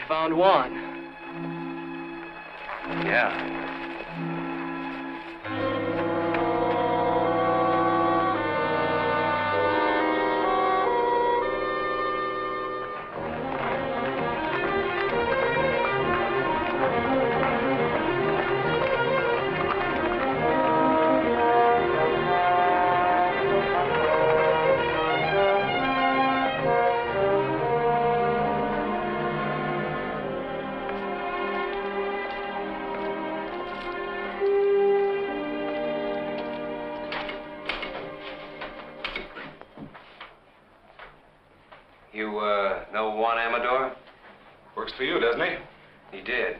found Juan. Yeah. For you, doesn't he? He did.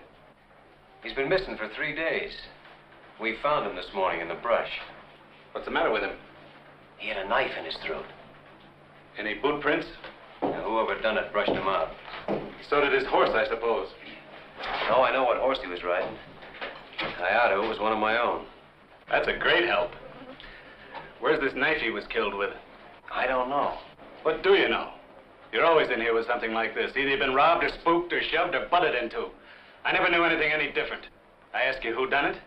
He's been missing for 3 days. We found him this morning in the brush. What's the matter with him? He had a knife in his throat. Any boot prints? Now, whoever done it brushed him out. So did his horse, I suppose. No, I know what horse he was riding. I ought to. It was one of my own. That's a great help. Where's this knife he was killed with? I don't know. What do you know? You're always in here with something like this. Either you've been robbed or spooked or shoved or butted into. I never knew anything any different. I ask you who done it?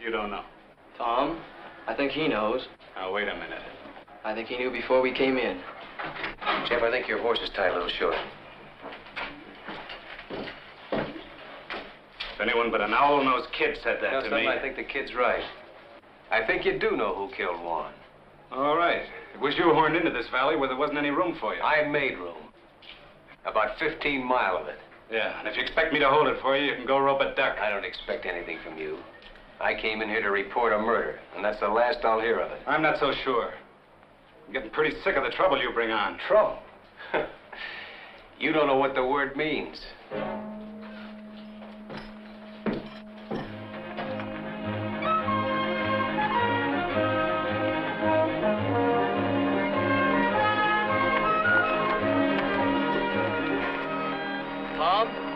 You don't know. Tom, I think he knows. Now, wait a minute. I think he knew before we came in. Jeff, I think your horse is tied a little short. If anyone but an owl-nosed kid said that to me... I think the kid's right. I think you do know who killed Juan. All right. It was you horned into this valley where there wasn't any room for you. I made room. About 15 mile of it. Yeah, and if you expect me to hold it for you, you can go rope a duck. I don't expect anything from you. I came in here to report a murder, and that's the last I'll hear of it. I'm not so sure. I'm getting pretty sick of the trouble you bring on. Trouble? You don't know what the word means.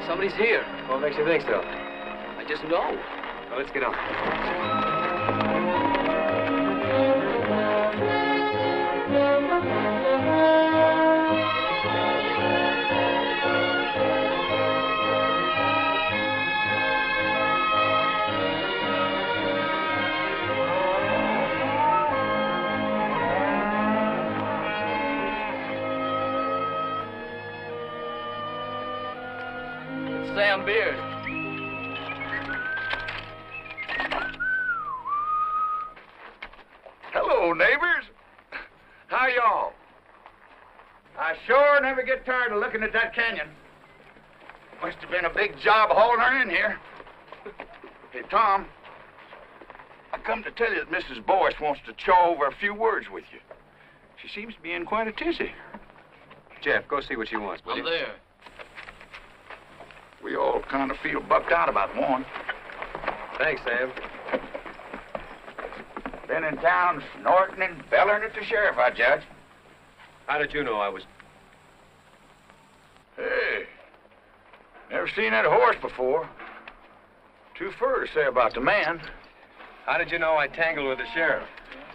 Somebody's here. What makes you think so? I just know. Well, let's get on. Sam Beard. Hello, neighbors. How y'all? I sure never get tired of looking at that canyon. Must have been a big job hauling her in here. Hey, Tom, I come to tell you that Mrs. Boyce wants to chaw over a few words with you. She seems to be in quite a tizzy. Jeff, go see what she wants, will you? I'm there. We all kind of feel bucked out about one. Thanks, Sam. Been in town snorting and bellering at the sheriff, I judge. How did you know I was... Hey, never seen that horse before. Too fur to say about the man. How did you know I tangled with the sheriff?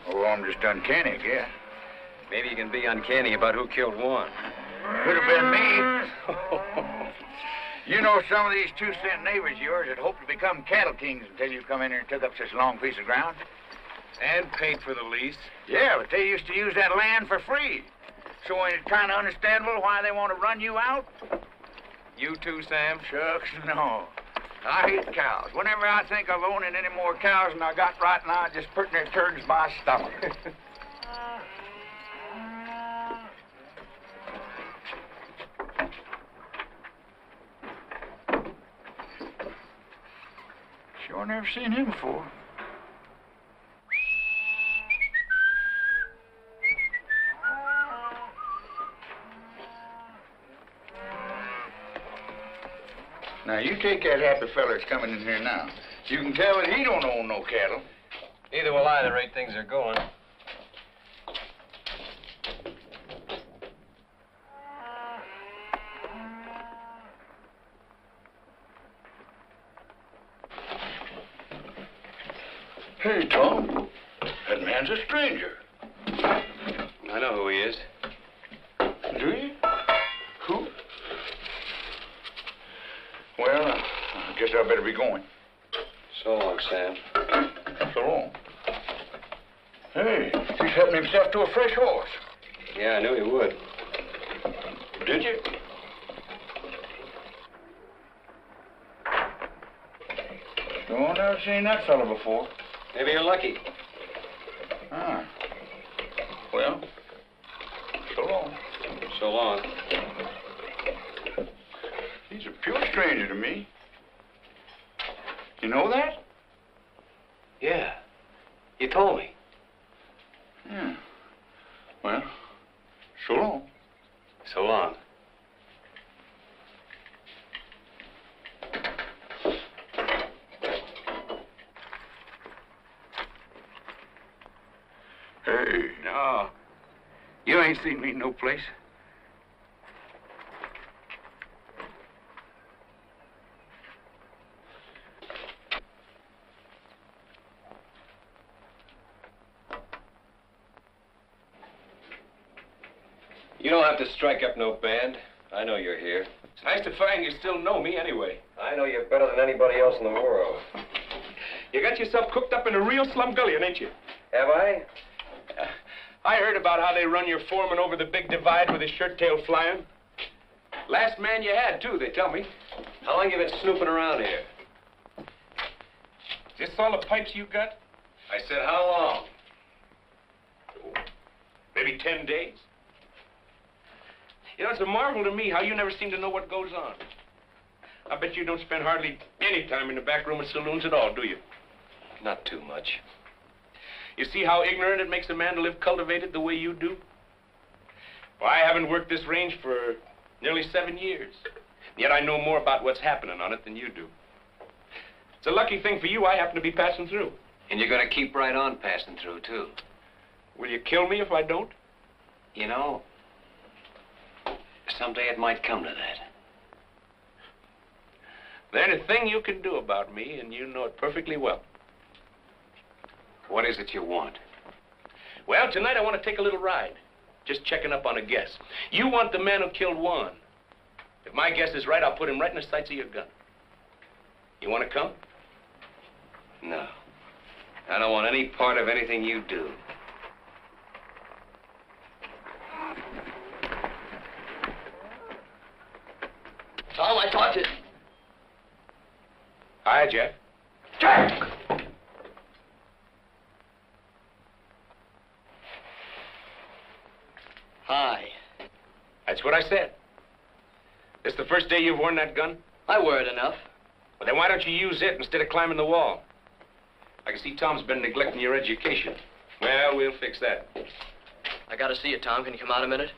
Oh, I'm just uncanny, I guess. Maybe you can be uncanny about who killed Juan. Could have been me. You know some of these 2-cent neighbors of yours that hope to become cattle kings until you come in here and took up such a long piece of ground. And paid for the lease. Yeah, but they used to use that land for free. So ain't it kind of understandable why they want to run you out? You too, Sam? Shucks, no. I hate cows. Whenever I think of owning any more cows than I got right now, I just put their turds by stomach. Sure never seen him before. Now, you take that happy fella that's coming in here now. You can tell that he don't own no cattle. Neither will I, the rate things are going. Hey, Tom. That man's a stranger. I know who he is. Do you? Who? I better be going. So long, Sam. So long. Hey, he's helping himself to a fresh horse. Yeah, I knew he would. Did you? No, I've never seen that fella before. Maybe you're lucky. Ah. Well, so long. So long. He's a pure stranger to me. You know that? Yeah. You told me. Yeah. Well, so long. So long. Hey, no. You ain't seen me no place. You don't have to strike up no band. I know you're here. It's nice to find you still know me anyway. I know you better than anybody else in the world. You got yourself cooked up in a real slumgullion, ain't you? Have I? I heard about how they run your foreman over the big divide with his shirt tail flying. Last man you had, too, they tell me. How long you been snooping around here? Is this all the pipes you got? I said, how long? Maybe 10 days. You know, it's a marvel to me how you never seem to know what goes on. I bet you don't spend hardly any time in the back room of saloons at all, do you? Not too much. You see how ignorant it makes a man to live cultivated the way you do? Well, I haven't worked this range for nearly 7 years. Yet I know more about what's happening on it than you do. It's a lucky thing for you I happen to be passing through. And you're going to keep right on passing through, too. Will you kill me if I don't? You know, someday it might come to that. There's a thing you can do about me, and you know it perfectly well. What is it you want? Well, tonight I want to take a little ride. Just checking up on a guess. You want the man who killed Juan. If my guess is right, I'll put him right in the sights of your gun. You want to come? No. I don't want any part of anything you do. Tom, I talked to... Hi, Jeff. Jack! Hi. That's what I said. This the first day you've worn that gun? I wear it enough. Well, then why don't you use it instead of climbing the wall? I can see Tom's been neglecting your education. Well, we'll fix that. I gotta see you, Tom. Can you come out a minute?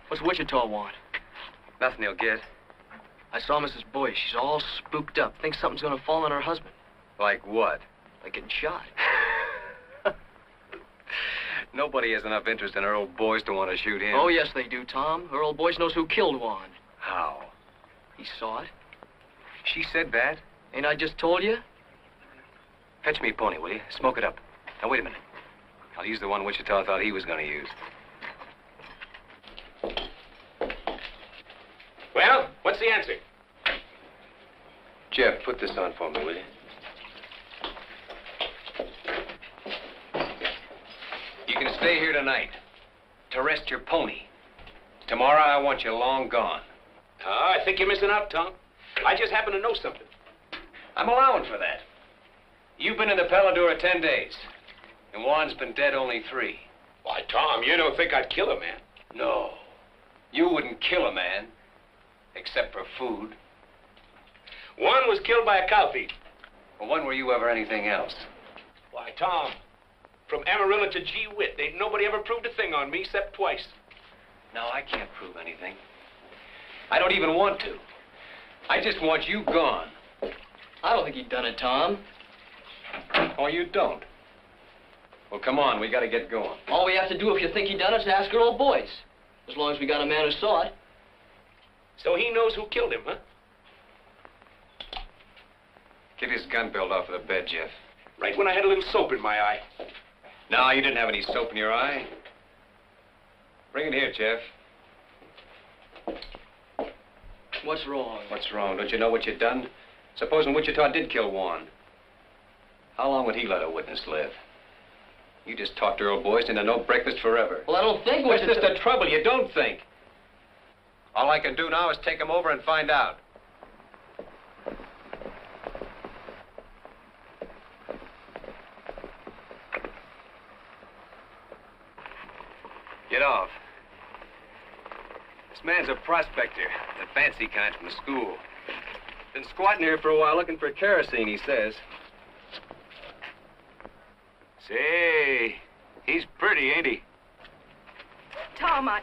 What's Wichita want? Nothing you'll get. I saw Mrs. Boyce. She's all spooked up. Thinks something's gonna fall on her husband. Like what? Like getting shot. Nobody has enough interest in her old boys to want to shoot him. Oh, yes, they do, Tom. Her old boys knows who killed Juan. How? He saw it. She said that? Ain't I just told you? Fetch me a pony, will you? Smoke it up. Now, wait a minute. I'll use the one Wichita thought he was going to use. Well, what's the answer? Jeff, put this on for me, will you? You can stay here tonight to rest your pony. Tomorrow, I want you long gone. I think you're missing out, Tom. I just happen to know something. I'm allowing for that. You've been in the Paladura 10 days, and Juan's been dead only 3. Why, Tom, you don't think I'd kill a man. No. You wouldn't kill a man, except for food. One was killed by a cow thief. Well, when were you ever anything else? Why, Tom, from Amarillo to Gee Whit, ain't nobody ever proved a thing on me except twice. No, I can't prove anything. I don't even want to. I just want you gone. I don't think he done it, Tom. Oh, you don't? Well, come on, we gotta get going. All we have to do if you think he done it is ask her old boys. As long as we got a man who saw it. So he knows who killed him, huh? Get his gun belt off of the bed, Jeff. Right when I had a little soap in my eye. No, you didn't have any soap in your eye. Bring it here, Jeff. What's wrong? What's wrong? Don't you know what you've done? Supposing Wichita did kill Juan. How long would he let a witness live? You just talked Earl Boyce into no breakfast forever. Well, I don't think That's just the trouble. You don't think. All I can do now is take him over and find out. Get off. This man's a prospector, the fancy kind from the school. Been squatting here for a while looking for kerosene, he says. Say, he's pretty, ain't he? Tom, I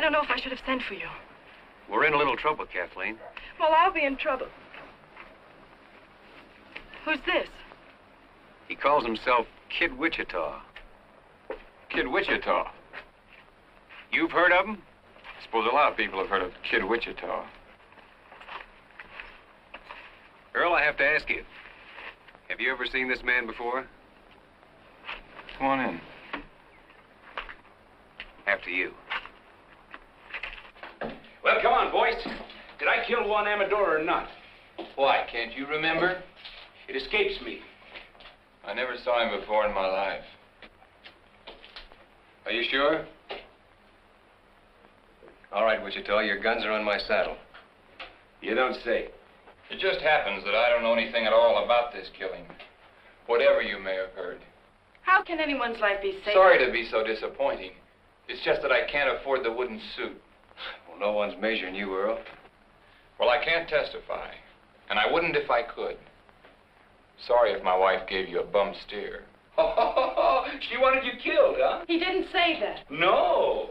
don't know if I should have sent for you. We're in a little trouble, Kathleen. Well, I'll be in trouble. Who's this? He calls himself Kid Wichita. Kid Wichita. You've heard of him? I suppose a lot of people have heard of Kid Wichita. Earl, I have to ask you. Have you ever seen this man before? Come on in. After you. Well, come on, boys. Did I kill Juan Amador or not? Why, can't you remember? It escapes me. I never saw him before in my life. Are you sure? All right, Wichita, your guns are on my saddle. You don't say. It just happens that I don't know anything at all about this killing. Whatever you may have heard. How can anyone's life be safe? Sorry to be so disappointing. It's just that I can't afford the wooden suit. Well, no one's measuring you, Earl. Well, I can't testify. And I wouldn't if I could. Sorry if my wife gave you a bum steer. She wanted you killed, huh? He didn't say that. No.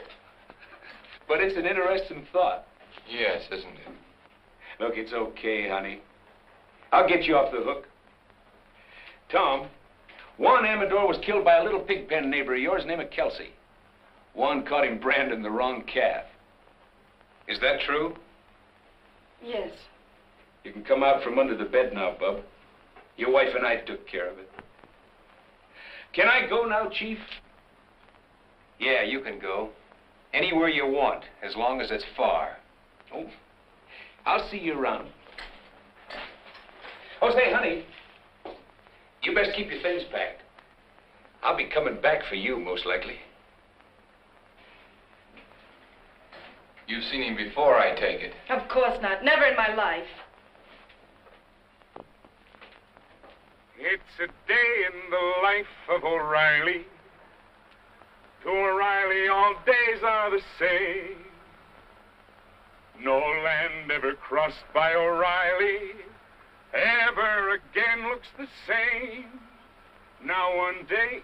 But it's an interesting thought. Yes, isn't it? Look, it's okay, honey. I'll get you off the hook. Tom, Juan Amador was killed by a little pigpen neighbor of yours named Kelsey. Juan caught him branding the wrong calf. Is that true? Yes. You can come out from under the bed now, bub. Your wife and I took care of it. Can I go now, Chief? Yeah, you can go. Anywhere you want, as long as it's far. Oh, I'll see you around. Oh, say, honey, you best keep your things packed. I'll be coming back for you, most likely. You've seen him before, I take it. Of course not. Never in my life. It's a day in the life of O'Reilly. To O'Reilly, all days are the same. No land ever crossed by O'Reilly ever again looks the same. Now one day...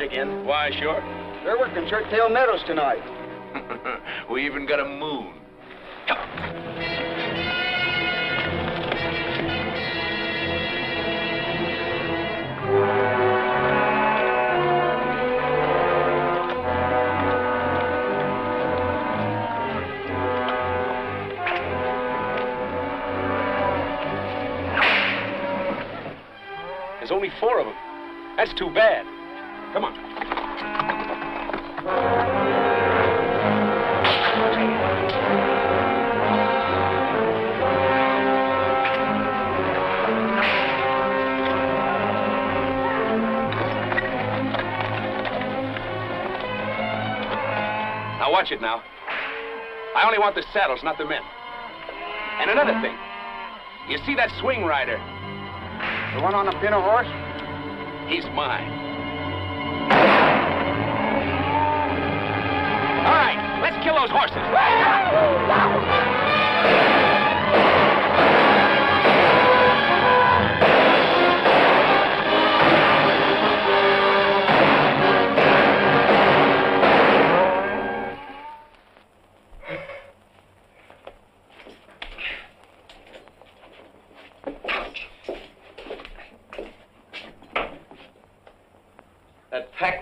Again. Why, sure. They're working Short-tail Meadows tonight. We even got a moon. There's only 4 of them. That's too bad. Come on. Now watch it now. I only want the saddles, not the men. And another thing. You see that swing rider? The one on the pinto horse? He's mine. All right, let's kill those horses.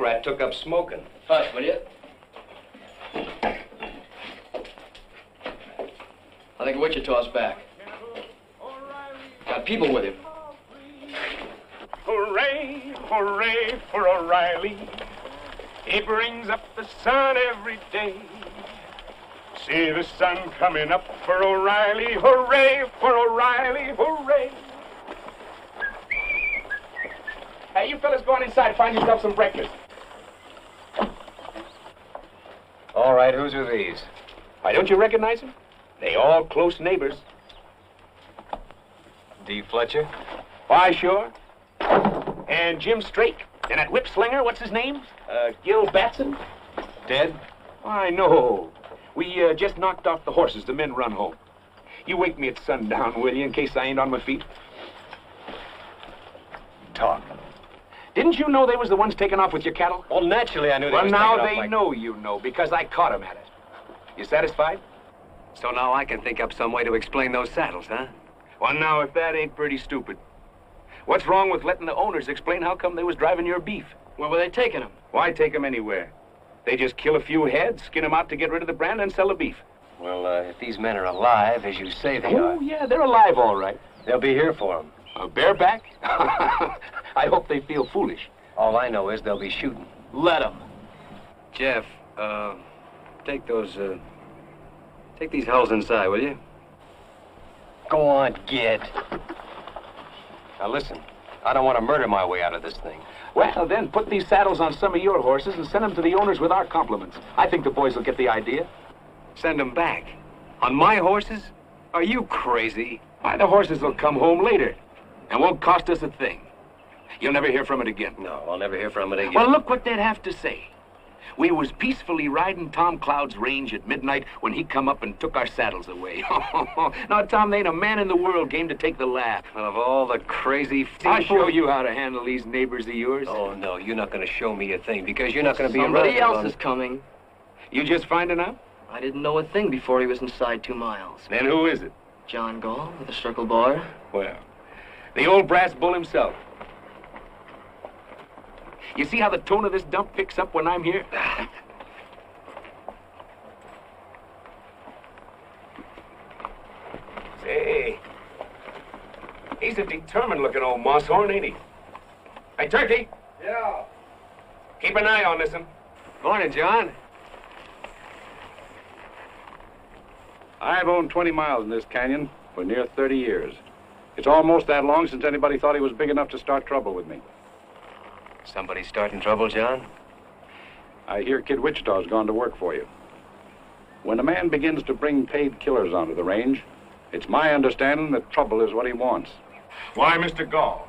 rat took up smoking. Hush, will you? I think Wichita's back. Got people with him. Hooray, hooray for O'Reilly. He brings up the sun every day. See the sun coming up for O'Reilly. Hooray for O'Reilly, hooray. Hey, you fellas go on inside, find yourself some breakfast. All right, whose are these? Why, don't you recognize them? They all close neighbors. D. Fletcher? Why, sure. And Jim Strake. And that whip slinger, what's his name? Gil Batson? Dead? I know. We just knocked off the horses. The men run home. You wake me at sundown, will you, in case I ain't on my feet? Talk. Didn't you know they was the ones taking off with your cattle? Well, naturally I knew they Well, was now taking off they like... know you know, because I caught 'em at it. You satisfied? So now I can think up some way to explain those saddles, huh? Well, now, if that ain't pretty stupid. What's wrong with letting the owners explain how come they was driving your beef? Where were they taking him? Why take 'em anywhere? They just kill a few heads, skin 'em out to get rid of the brand, and sell the beef. Well, if these men are alive, as you say they Oh, are, yeah, they're alive, all right. they'll be here for them. Bareback? I hope they feel foolish. All I know is they'll be shooting. Let him. Jeff, take these hulls inside, will you? Go on, get. Now listen, I don't want to murder my way out of this thing. Well, then put these saddles on some of your horses and send them to the owners with our compliments. I think the boys will get the idea. Send them back. On my horses? Are you crazy? Why, the horses will come home later and won't cost us a thing. You'll never hear from it again. No, I'll never hear from it again. Well, look what they'd have to say. We was peacefully riding Tom Cloud's range at midnight when he come up and took our saddles away. Now, Tom, there ain't a man in the world game to take the laugh. Well, of all the crazy... I'll show you how to handle these neighbors of yours. Oh, no, you're not going to show me a thing because you're not going to be Somebody around else is coming. You just finding out? I didn't know a thing before he was inside 2 miles. Then who is it? John Gall with the circle bar. Well, the old brass bull himself. You see how the tone of this dump picks up when I'm here? Say, he's a determined-looking old moss-horn, ain't he? Hey, Turkey. Yeah. Keep an eye on this one. Morning, John. I've owned 20 miles in this canyon for near 30 years. It's almost that long since anybody thought he was big enough to start trouble with me. Somebody starting trouble, John? I hear Kid Wichita's gone to work for you. When a man begins to bring paid killers onto the range, it's my understanding that trouble is what he wants. Why, Mr. Gall,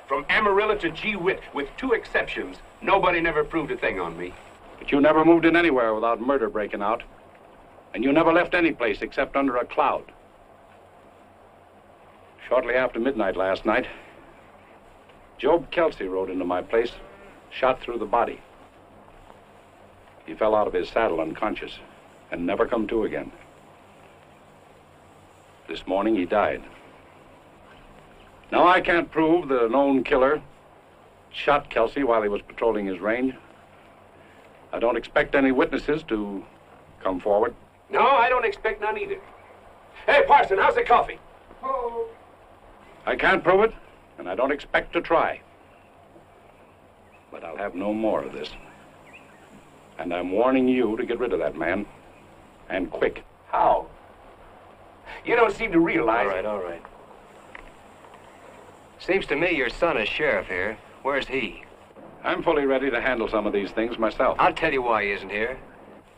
from Amarillo to Gee Whit, with 2 exceptions, nobody never proved a thing on me. But you never moved in anywhere without murder breaking out. And you never left any place except under a cloud. Shortly after midnight last night, Job Kelsey rode into my place, shot through the body. He fell out of his saddle unconscious and never come to again. This morning he died. Now I can't prove that a known killer shot Kelsey while he was patrolling his range. I don't expect any witnesses to come forward. No, I don't expect none either. Hey, Parson, how's the coffee? I can't prove it, and I don't expect to try. But I'll have no more of this. And I'm warning you to get rid of that man. And quick. How? You don't seem to realize... All right. Seems to me your son is sheriff here. Where's he? I'm fully ready to handle some of these things myself. I'll tell you why he isn't here.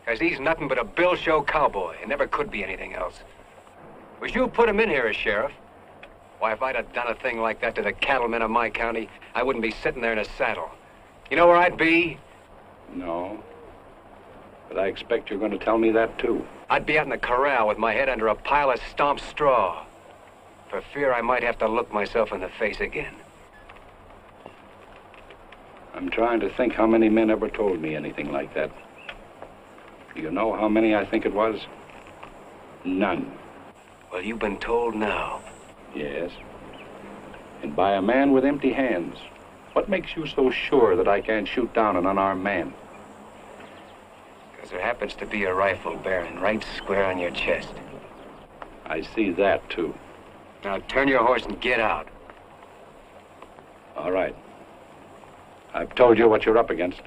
Because he's nothing but a bill show cowboy and never could be anything else. Was you put him in here as sheriff? Why, if I'd have done a thing like that to the cattlemen of my county, I wouldn't be sitting there in a saddle. You know where I'd be? No. But I expect you're going to tell me that, too. I'd be out in the corral with my head under a pile of stomped straw, for fear I might have to look myself in the face again. I'm trying to think how many men ever told me anything like that. Do you know how many I think it was? None. Well, you've been told now. Yes. And by a man with empty hands. What makes you so sure that I can't shoot down an unarmed man? Because there happens to be a rifle bearing right square on your chest. I see that, too. Now turn your horse and get out. All right. I've told you what you're up against.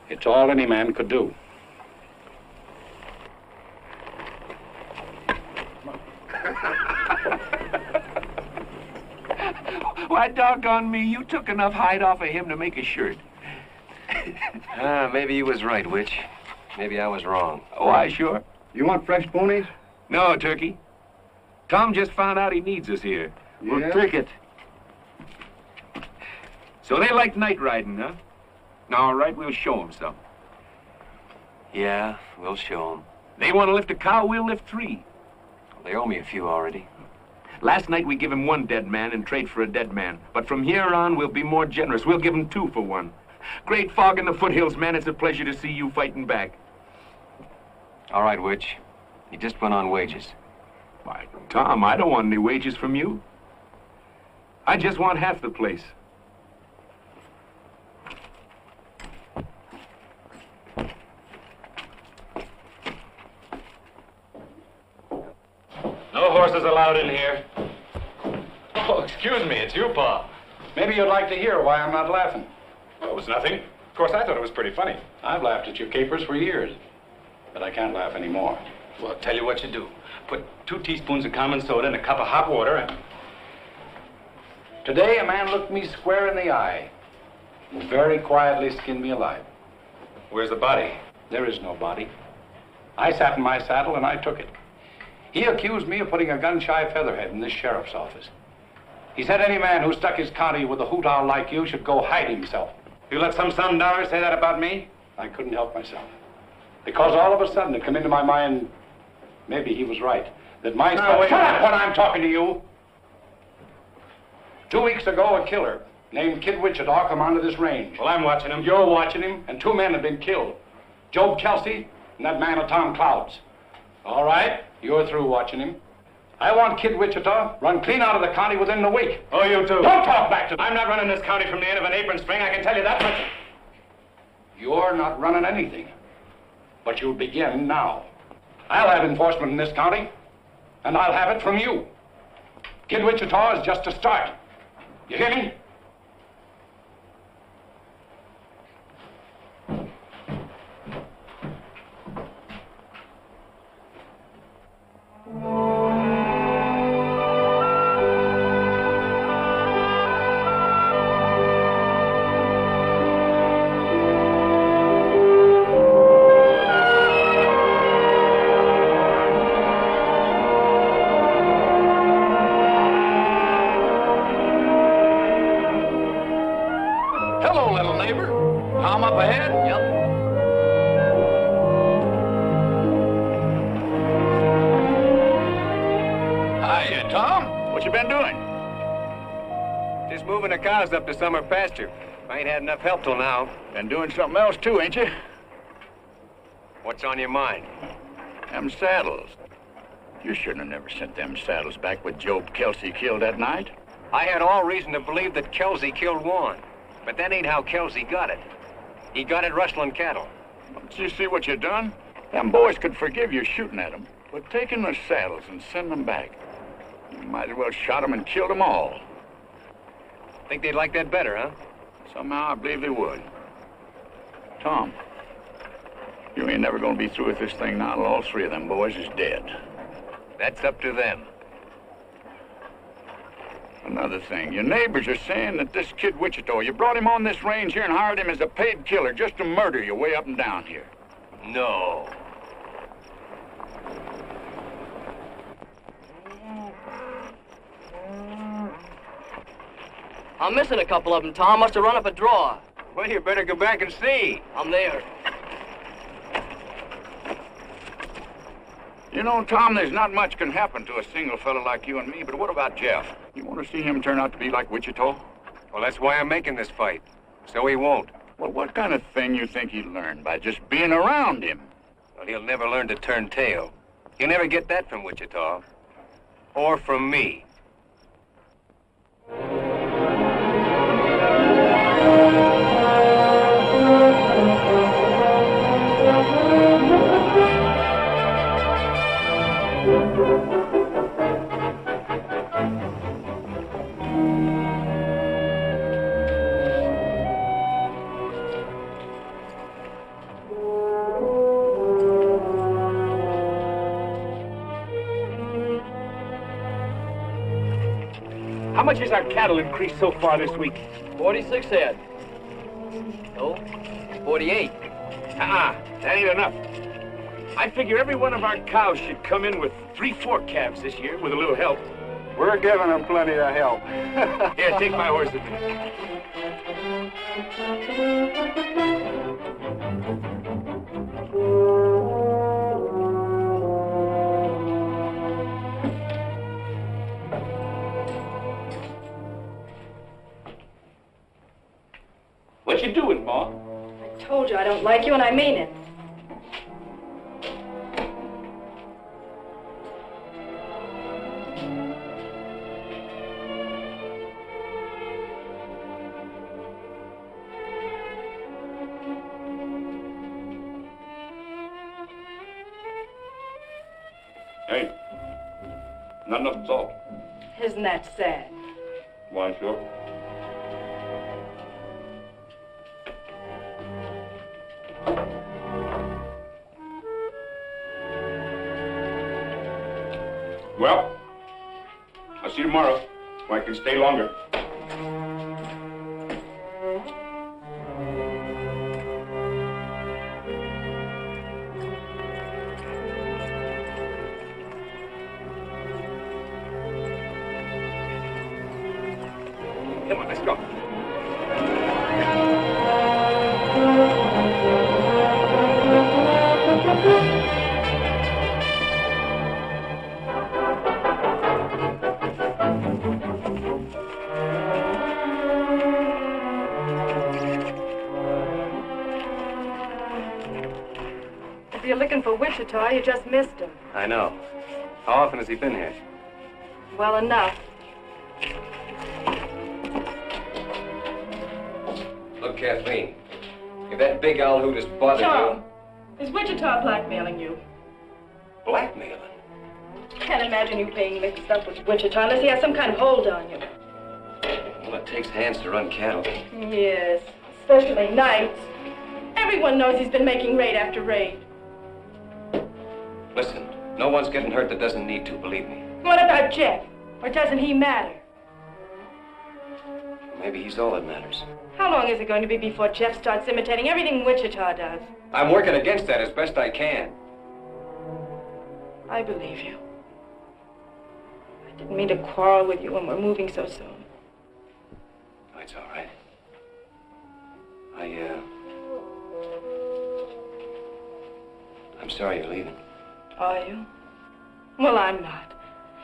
It's all any man could do. Why, doggone me, you took enough hide off of him to make a shirt. Maybe you was right, Witch. Maybe I was wrong. Why, sure. You want fresh ponies? No, Turkey. Tom just found out he needs us here. Yeah? We'll trick it. So they like night riding, huh? All right, we'll show them some. Yeah, we'll show them. They want to lift a cow, we'll lift 3. They owe me a few already. Last night we give him 1 dead man in trade for a dead man. But from here on, we'll be more generous. We'll give him 2 for 1. Great fog in the foothills, man. It's a pleasure to see you fighting back. All right, Witch. You just went on wages. Why, Tom, I don't want any wages from you. I just want half the place. No horses allowed in here. Oh, excuse me, it's you, Pa. Maybe you'd like to hear why I'm not laughing. Oh, it was nothing. Of course, I thought it was pretty funny. I've laughed at your capers for years, but I can't laugh anymore. Well, I'll tell you what you do. Put 2 teaspoons of common soda in a cup of hot water and... Today, a man looked me square in the eye and very quietly skinned me alive. Where's the body? There is no body. I sat in my saddle and I took it. He accused me of putting a gun-shy featherhead in this sheriff's office. He said any man who stuck his county with a hoot owl like you should go hide himself. You let some Sundowners say that about me? I couldn't help myself. Because all of a sudden it came into my mind, maybe he was right, that my... Shut up when I'm talking to you! 2 weeks ago, a killer named Kid Wichita come onto this range. Well, I'm watching him. You're watching him, and 2 men have been killed. Job Kelsey and that man of Tom Cloud's. All right, you're through watching him. I want Kid Wichita run clean out of the county within the week. Oh, you too. Don't talk back to me. I'm not running this county from the end of an apron string, I can tell you that much. You're not running anything, but you'll begin now. I'll have enforcement in this county, and I'll have it from you. Kid Wichita is just a start. You hear me? Hello, little neighbor. Tom up ahead? Yep. Hiya, Tom. What you been doing? Just moving the cows up to summer pasture. I ain't had enough help till now. Been doing something else too, ain't you? What's on your mind? Them saddles. You shouldn't have never sent them saddles back with Job Kelsey killed that night. I had all reason to believe that Kelsey killed Juan. But that ain't how Kelsey got it. He got it rustling cattle. Did you see what you done? Them boys could forgive you shooting at them, but taking their saddles and sending them back, you might as well shot them and killed them all. Think they'd like that better, huh? Somehow I believe they would. Tom, you ain't never gonna be through with this thing now till all 3 of them boys is dead. That's up to them. Another thing, your neighbors are saying that this Kid Wichita, you brought him on this range here and hired him as a paid killer just to murder you way up and down here. No. I'm missing a couple of them, Tom. Must have run up a draw. Well, you better go back and see. I'm there. You know, Tom, there's not much can happen to a single fella like you and me, but what about Jeff? You want to see him turn out to be like Wichita? Well, that's why I'm making this fight. So he won't. Well, what kind of thing you think he'd learn by just being around him? Well, he'll never learn to turn tail. He'll never get that from Wichita. Or from me. How much has our cattle increased so far this week? 46 head. No, 48. That ain't enough. I figure every one of our cows should come in with 3-4 calves this year with a little help. We're giving them plenty of help. Here, take my horse with me. What you doing, Ma? I told you I don't like you, and I mean it. Hey, not enough salt. Isn't that sad? Why, sure. Well, I'll see you tomorrow, so I can stay longer. Come on, let's go. If you're looking for Wichita, you just missed him. I know. How often has he been here? Well enough. Look, Kathleen, if that big owl hoot has bothered Tom, is Wichita blackmailing you? you... Blackmailing? Can't imagine you being mixed up with Wichita unless he has some kind of hold on you. Well, it takes hands to run cattle. Yes, especially nights. Everyone knows he's been making raid after raid. Listen, no one's getting hurt that doesn't need to, believe me. What about Jeff? Or doesn't he matter? Maybe he's all that matters. How long is it going to be before Jeff starts imitating everything Wichita does? I'm working against that as best I can. I believe you. I didn't mean to quarrel with you when we're moving so soon. Oh, it's all right. I'm sorry you're leaving. Are you? Well, I'm not.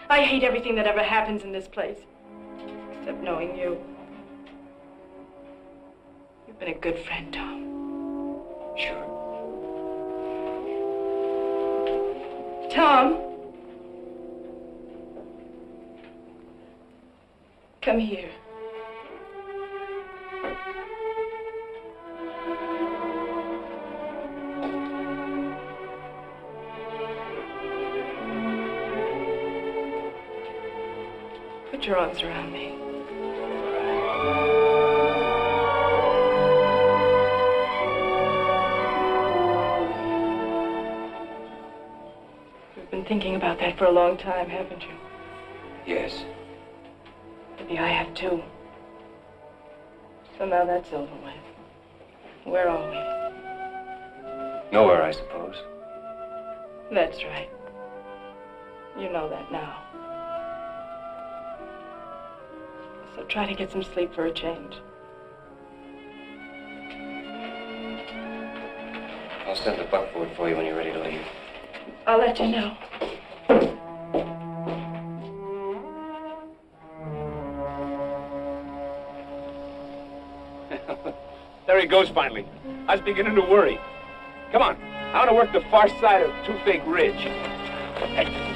I hate everything that ever happens in this place. Except knowing you. You've been a good friend, Tom. Sure. Tom. Come here. Put your arms around me. You've been thinking about that for a long time, haven't you? Yes. Maybe I have too. So now that's over with. Where are we? Nowhere, I suppose. That's right. You know that now. So try to get some sleep for a change. I'll send the buckboard for you when you're ready to leave. I'll let you know. There he goes finally. I was beginning to worry. Come on. I want to work the far side of Toothache Ridge. Hey.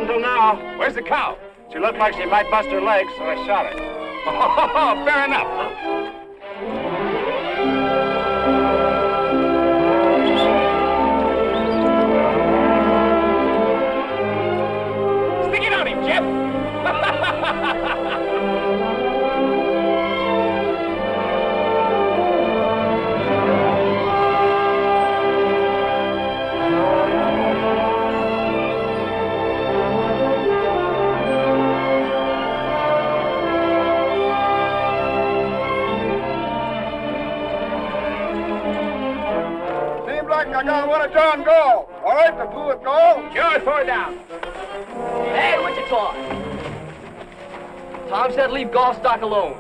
until now. Where's the cow? She looked like she might bust her legs, so I shot her. Oh, fair enough. Stick it on him, Jeff. I got one of John Gall. All right, the fool with Gall? Sure, throw it down. Hey, Wichita! Tom said leave golf stock alone.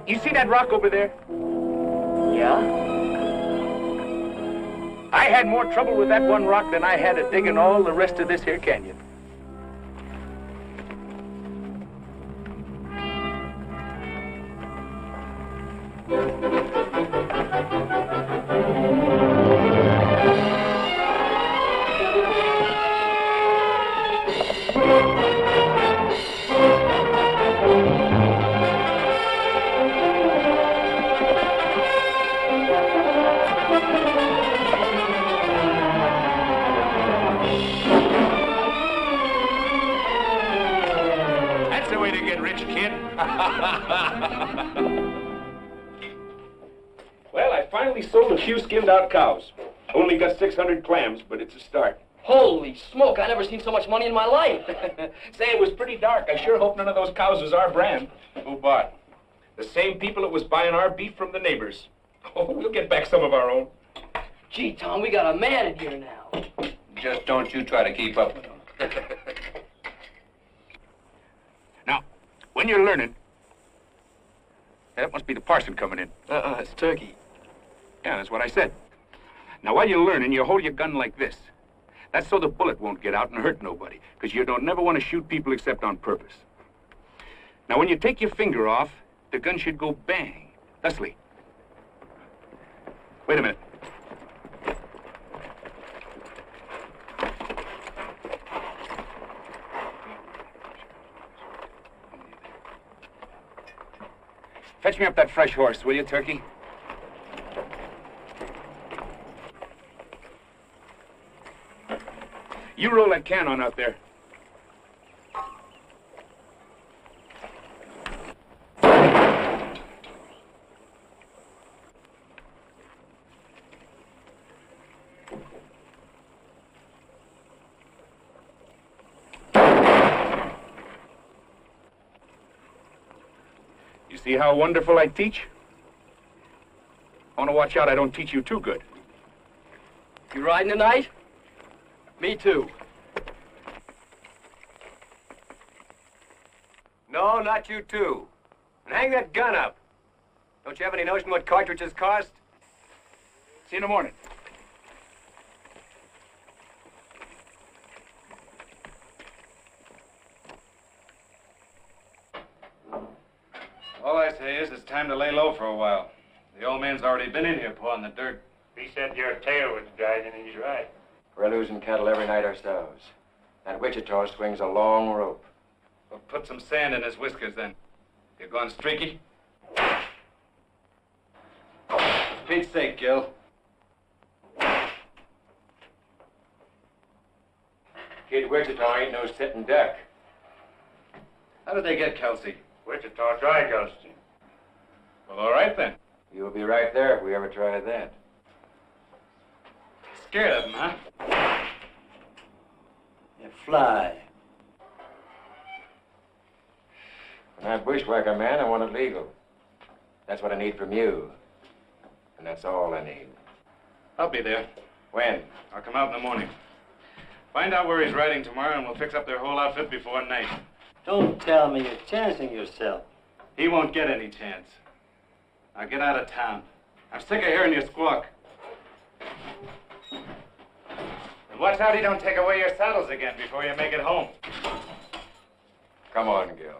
You see that rock over there? Yeah? I had more trouble with that one rock than I had at digging all the rest of this here canyon. Well, I finally sold a few skinned-out cows. Only got 600 clams, but it's a start. Holy smoke, I never seen so much money in my life. Say, it was pretty dark. I sure hope none of those cows was our brand. Who bought? The same people that was buying our beef from the neighbors. Oh, we'll get back some of our own. Gee, Tom, we got a man in here now. Just don't you try to keep up with them. Now, when you're learning, that must be the parson coming in. It's Turkey. Yeah, that's what I said. Now, while you're learning, you hold your gun like this. That's so the bullet won't get out and hurt nobody, because you don't never want to shoot people except on purpose. Now, when you take your finger off, the gun should go bang, thusly. Wait a minute. Fetch me up that fresh horse, will you, Turkey? You roll that can on out there. You see how wonderful I teach? I want to watch out I don't teach you too good. You riding tonight? Me too. No, not you too. And hang that gun up. Don't you have any notion what cartridges cost? See you in the morning. All I say is it's time to lay low for a while. The old man's already been in here pawing the dirt. He said your tail was dragging, and he's right. We're losing cattle every night ourselves. That Wichita swings a long rope. Well, put some sand in his whiskers, then. You're going streaky? For Pete's sake, Gil. Kid Wichita ain't no sitting duck. How did they get Kelsey? Wichita dry ghost him. Well, all right, then. You'll be right there if we ever try that. Scared of him, huh? You fly. When I'm bushwhacker man, I want it legal. That's what I need from you. And that's all I need. I'll be there. When? I'll come out in the morning. Find out where he's riding tomorrow, and we'll fix up their whole outfit before night. Don't tell me you're chancing yourself. He won't get any chance. Now get out of town. I'm sick of hearing you squawk. And watch out he don't take away your saddles again before you make it home. Come on, Gil.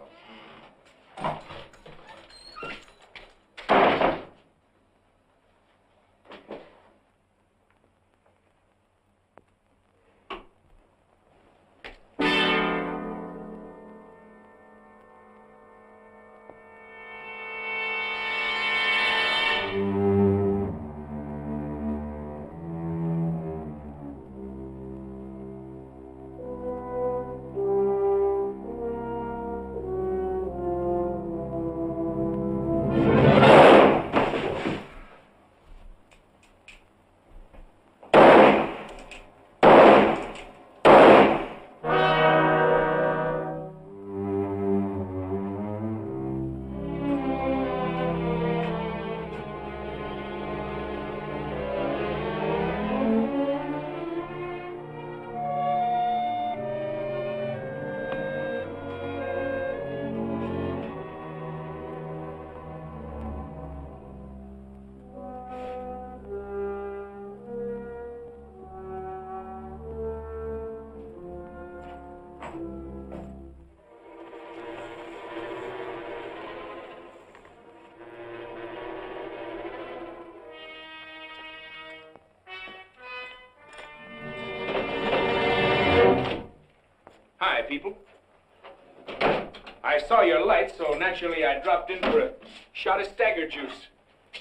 I saw your light, so naturally I dropped in for a shot of stagger juice.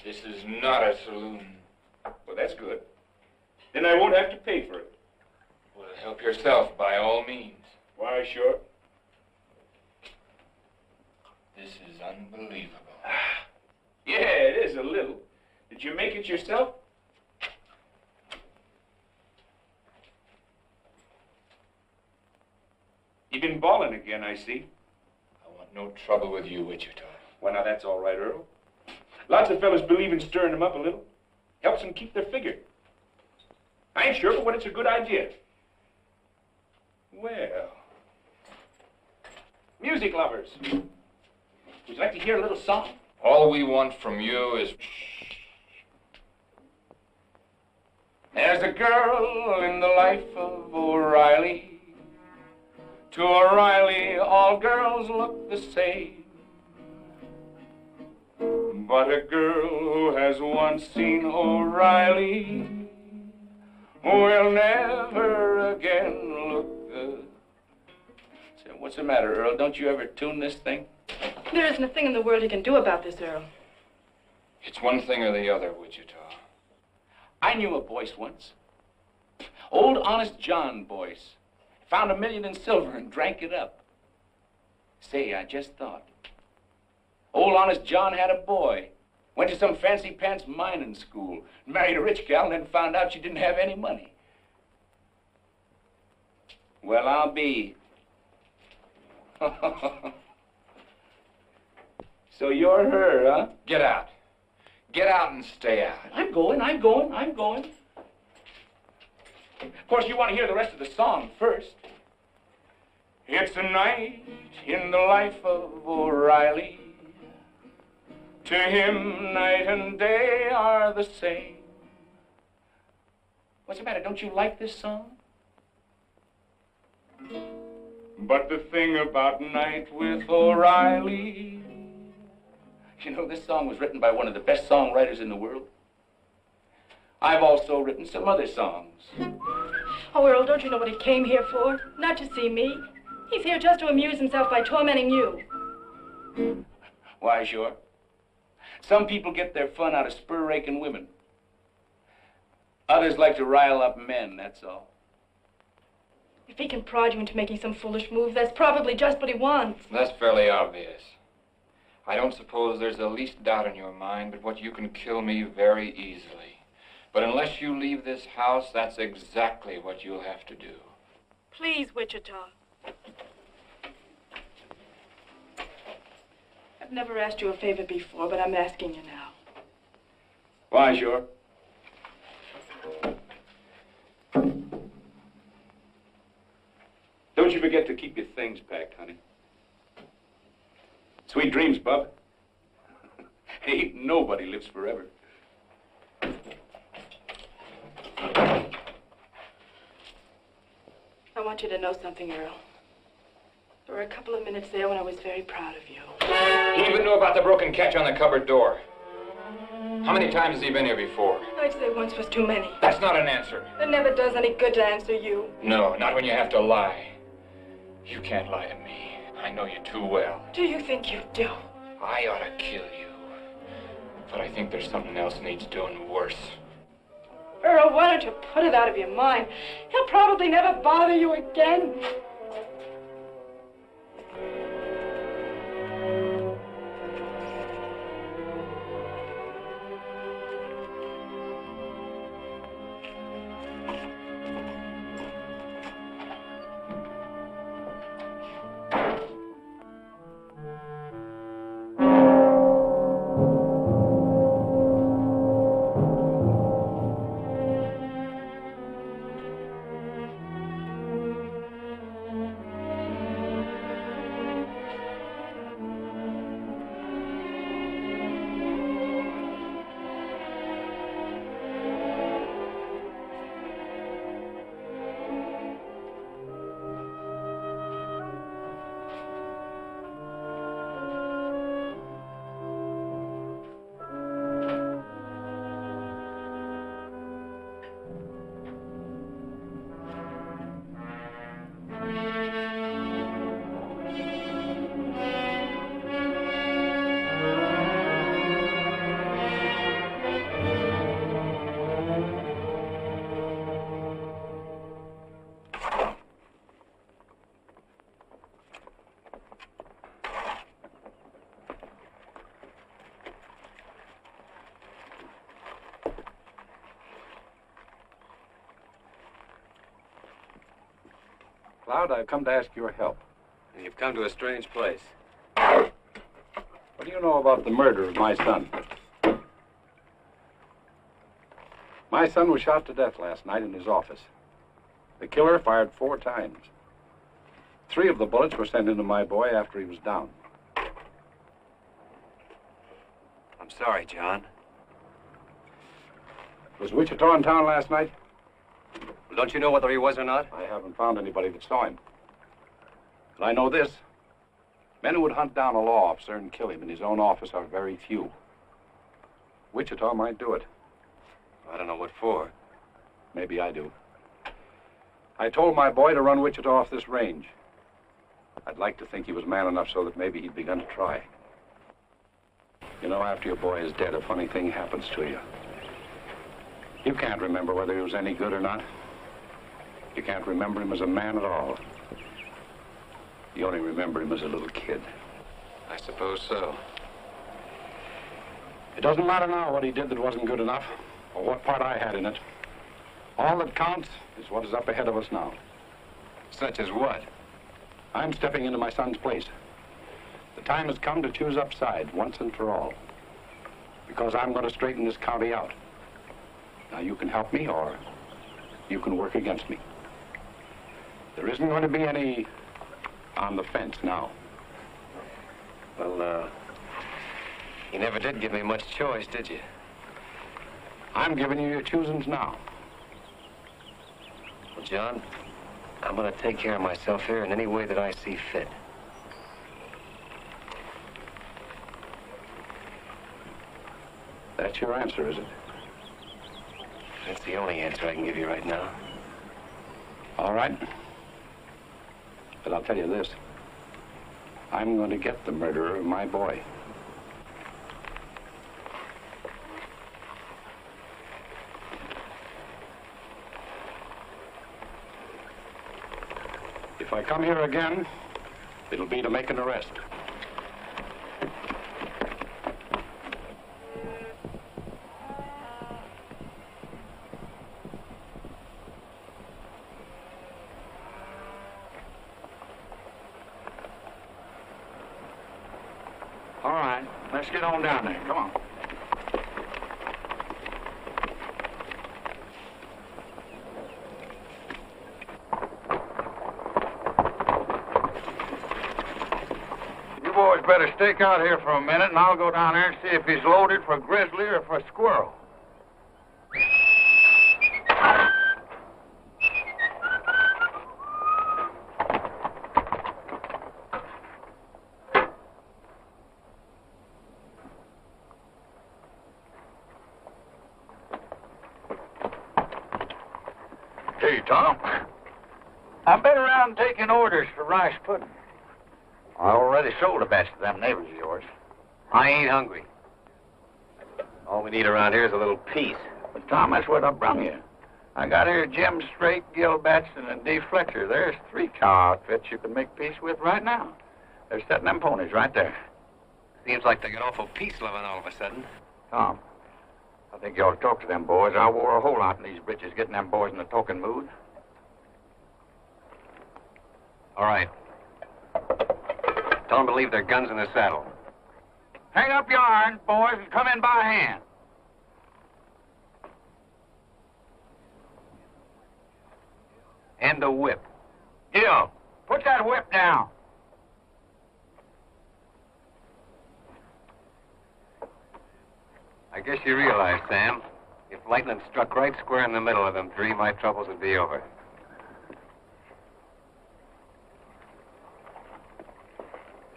This is not a saloon. Well, that's good. Then I won't have to pay for it. Well, help yourself by all means. Why, sure. This is unbelievable. Yeah, it is a little. Did you make it yourself? You've been balling again, I see. I want no trouble with you, Wichita. Well, now, that's all right, Earl. Lots of fellas believe in stirring them up a little. Helps them keep their figure. I ain't sure, but when it's a good idea. Well, music lovers. Would you like to hear a little song? All we want from you is... There's a girl in the life of O'Reilly. To O'Reilly, all girls look the same. But a girl who has once seen O'Reilly will never again look the... Say, what's the matter, Earl? Don't you ever tune this thing? There isn't a thing in the world you can do about this, Earl. It's one thing or the other, Wichita. I knew a Boyce once. Old Honest John Boyce. Found $1 million in silver and drank it up. Say, I just thought. Old Honest John had a boy. Went to some fancy pants mining school. Married a rich gal and then found out she didn't have any money. Well, I'll be. So you're her, huh? Get out. Get out and stay out. I'm going. Of course, you want to hear the rest of the song first. It's a night in the life of O'Reilly. To him, night and day are the same. What's the matter? Don't you like this song? But the thing about Night with O'Reilly, you know, this song was written by one of the best songwriters in the world. I've also written some other songs. Oh, Earl, don't you know what he came here for? Not to see me. He's here just to amuse himself by tormenting you. Why, sure. Some people get their fun out of spur-raking women. Others like to rile up men, that's all. If he can prod you into making some foolish move, that's probably just what he wants. That's fairly obvious. I don't suppose there's the least doubt in your mind but what you can kill me very easily. But unless you leave this house, that's exactly what you'll have to do. Please, Wichita. I've never asked you a favor before, but I'm asking you now. Why, sure. Don't you forget to keep your things packed, honey. Sweet dreams, bub. Ain't nobody lives forever. I want you to know something, Earl. There were a couple of minutes there when I was very proud of you. He even knew about the broken catch on the cupboard door. How many times has he been here before? I'd say once was too many. That's not an answer. It never does any good to answer you. No, not when you have to lie. You can't lie to me. I know you too well. Do you think you do? I ought to kill you. But I think there's something else needs doing worse. Earl, why don't you put it out of your mind? He'll probably never bother you again. Cloud, I've come to ask your help. And you've come to a strange place. What do you know about the murder of my son? My son was shot to death last night in his office. The killer fired 4 times. 3 of the bullets were sent into my boy after he was down. I'm sorry, John. Was Wichita in town last night? Well, don't you know whether he was or not? I haven't found anybody that saw him. But I know this. Men who would hunt down a law officer and kill him in his own office are very few. Wichita might do it. I don't know what for. Maybe I do. I told my boy to run Wichita off this range. I'd like to think he was man enough so that maybe he'd begun to try. You know, after your boy is dead, a funny thing happens to you. You can't remember whether he was any good or not. You can't remember him as a man at all. You only remember him as a little kid. I suppose so. It doesn't matter now what he did that wasn't good enough, or what part I had in it. All that counts is what is up ahead of us now. Such as what? I'm stepping into my son's place. The time has come to choose upside once and for all. Because I'm going to straighten this county out. Now you can help me or you can work against me. There isn't going to be any on the fence now. Well, you never did give me much choice, did you? I'm giving you your choosings now. Well, John, I'm going to take care of myself here in any way that I see fit. That's your answer, is it? That's the only answer I can give you right now. All right. But I'll tell you this. I'm going to get the murderer of my boy. If I come here again, it'll be to make an arrest. All right, let's get on down there. Come on. You boys better stake out here for a minute, and I'll go down there and see if he's loaded for grizzly or for squirrel. Hey, Tom. I've been around taking orders for rice pudding. I already sold a batch to them neighbors of yours. I ain't hungry. All we need around here is a little peace. But, Tom, that's what I brung you. I got here Jim Straight, Gil Batson, and Dee Fletcher. There's 3 cow outfits you can make peace with right now. They're setting them ponies right there. Seems like they got awful peace-loving all of a sudden. Tom, I think you ought to talk to them boys. I wore a whole lot in these britches getting them boys in a talking mood. All right. Tell them to leave their guns in the saddle. Hang up your irons, boys, and come in by hand. And a whip. Gil, put that whip down. I guess you realize, Sam, if lightning struck right square in the middle of them 3, my troubles would be over.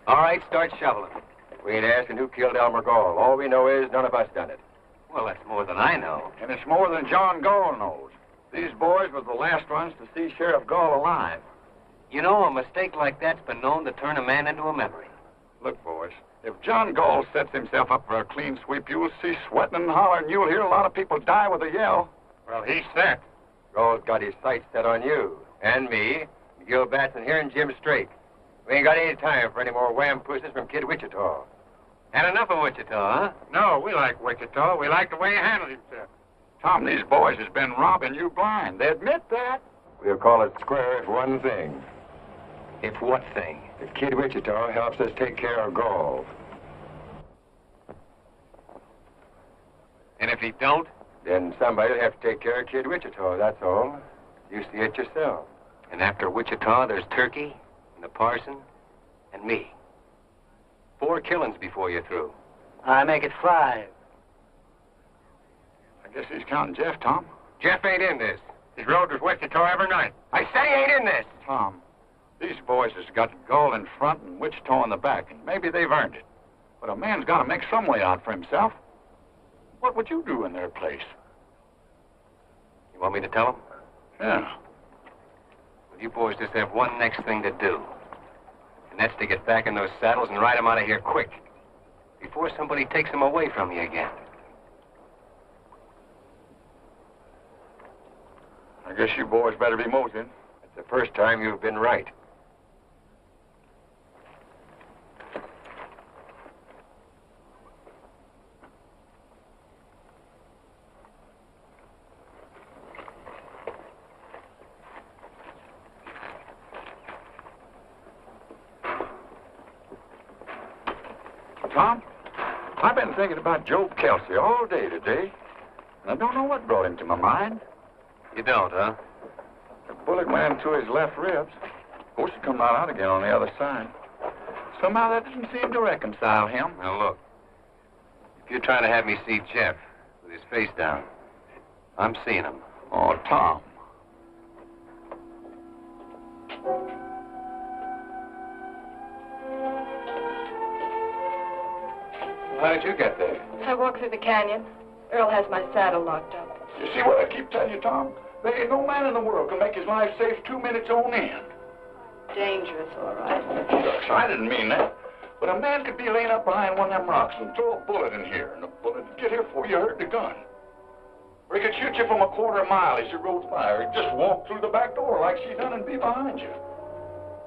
All right, start shoveling. We ain't asking who killed Elmer Gall. All we know is none of us done it. Well, that's more than I know. And it's more than John Gall knows. These boys were the last ones to see Sheriff Gall alive. You know, a mistake like that's been known to turn a man into a memory. Look, boys, if John Gall sets himself up for a clean sweep, you'll see sweating and hollering. You'll hear a lot of people die with a yell. Well, he's set. Gall's got his sights set on you, and me, and Gil Batson here, and Jim Straight. We ain't got any time for any more wham pusses from Kid Wichita. Had enough of Wichita, huh? No, we like Wichita. We like the way he handled himself. Tom, these boys has been robbing you blind. They admit that. We'll call it square if one thing. If what thing? If Kid Wichita helps us take care of Gall. And if he don't? Then somebody'll have to take care of Kid Wichita, that's all. You see it yourself. And after Wichita, there's Turkey, and the parson, and me. 4 killings before you're through. I make it 5. I guess he's counting Jeff, Tom. Jeff ain't in this. He's rode with Wichita every night. I say he ain't in this. Tom, these boys has got Gall in front and Wichita in the back, and maybe they've earned it. But a man's got to make some way out for himself. What would you do in their place? You want me to tell him? Yeah. Well, you boys just have one next thing to do. And that's to get back in those saddles and ride them out of here quick. Before somebody takes them away from you again. I guess you boys better be moseying. It's the first time you've been right. Tom, I've been thinking about Joe Kelsey all day today, and I don't know what brought him to my mind. You don't, huh? The bullet went into his left ribs. Of course, it come right out again on the other side. Somehow that doesn't seem to reconcile him. Now, look. If you're trying to have me see Jeff with his face down, I'm seeing him. Oh, Tom. How did you get there? I walked through the canyon. Earl has my saddle locked up. You see what I keep telling you, Tom? There ain't no man in the world can make his life safe 2 minutes on end. Dangerous, all right. Shucks, I didn't mean that. But a man could be laying up behind one of them rocks and throw a bullet in here, and the bullet would get here before you heard the gun. Or he could shoot you from a quarter mile as you rode by, or he'd just walk through the back door like she done and be behind you.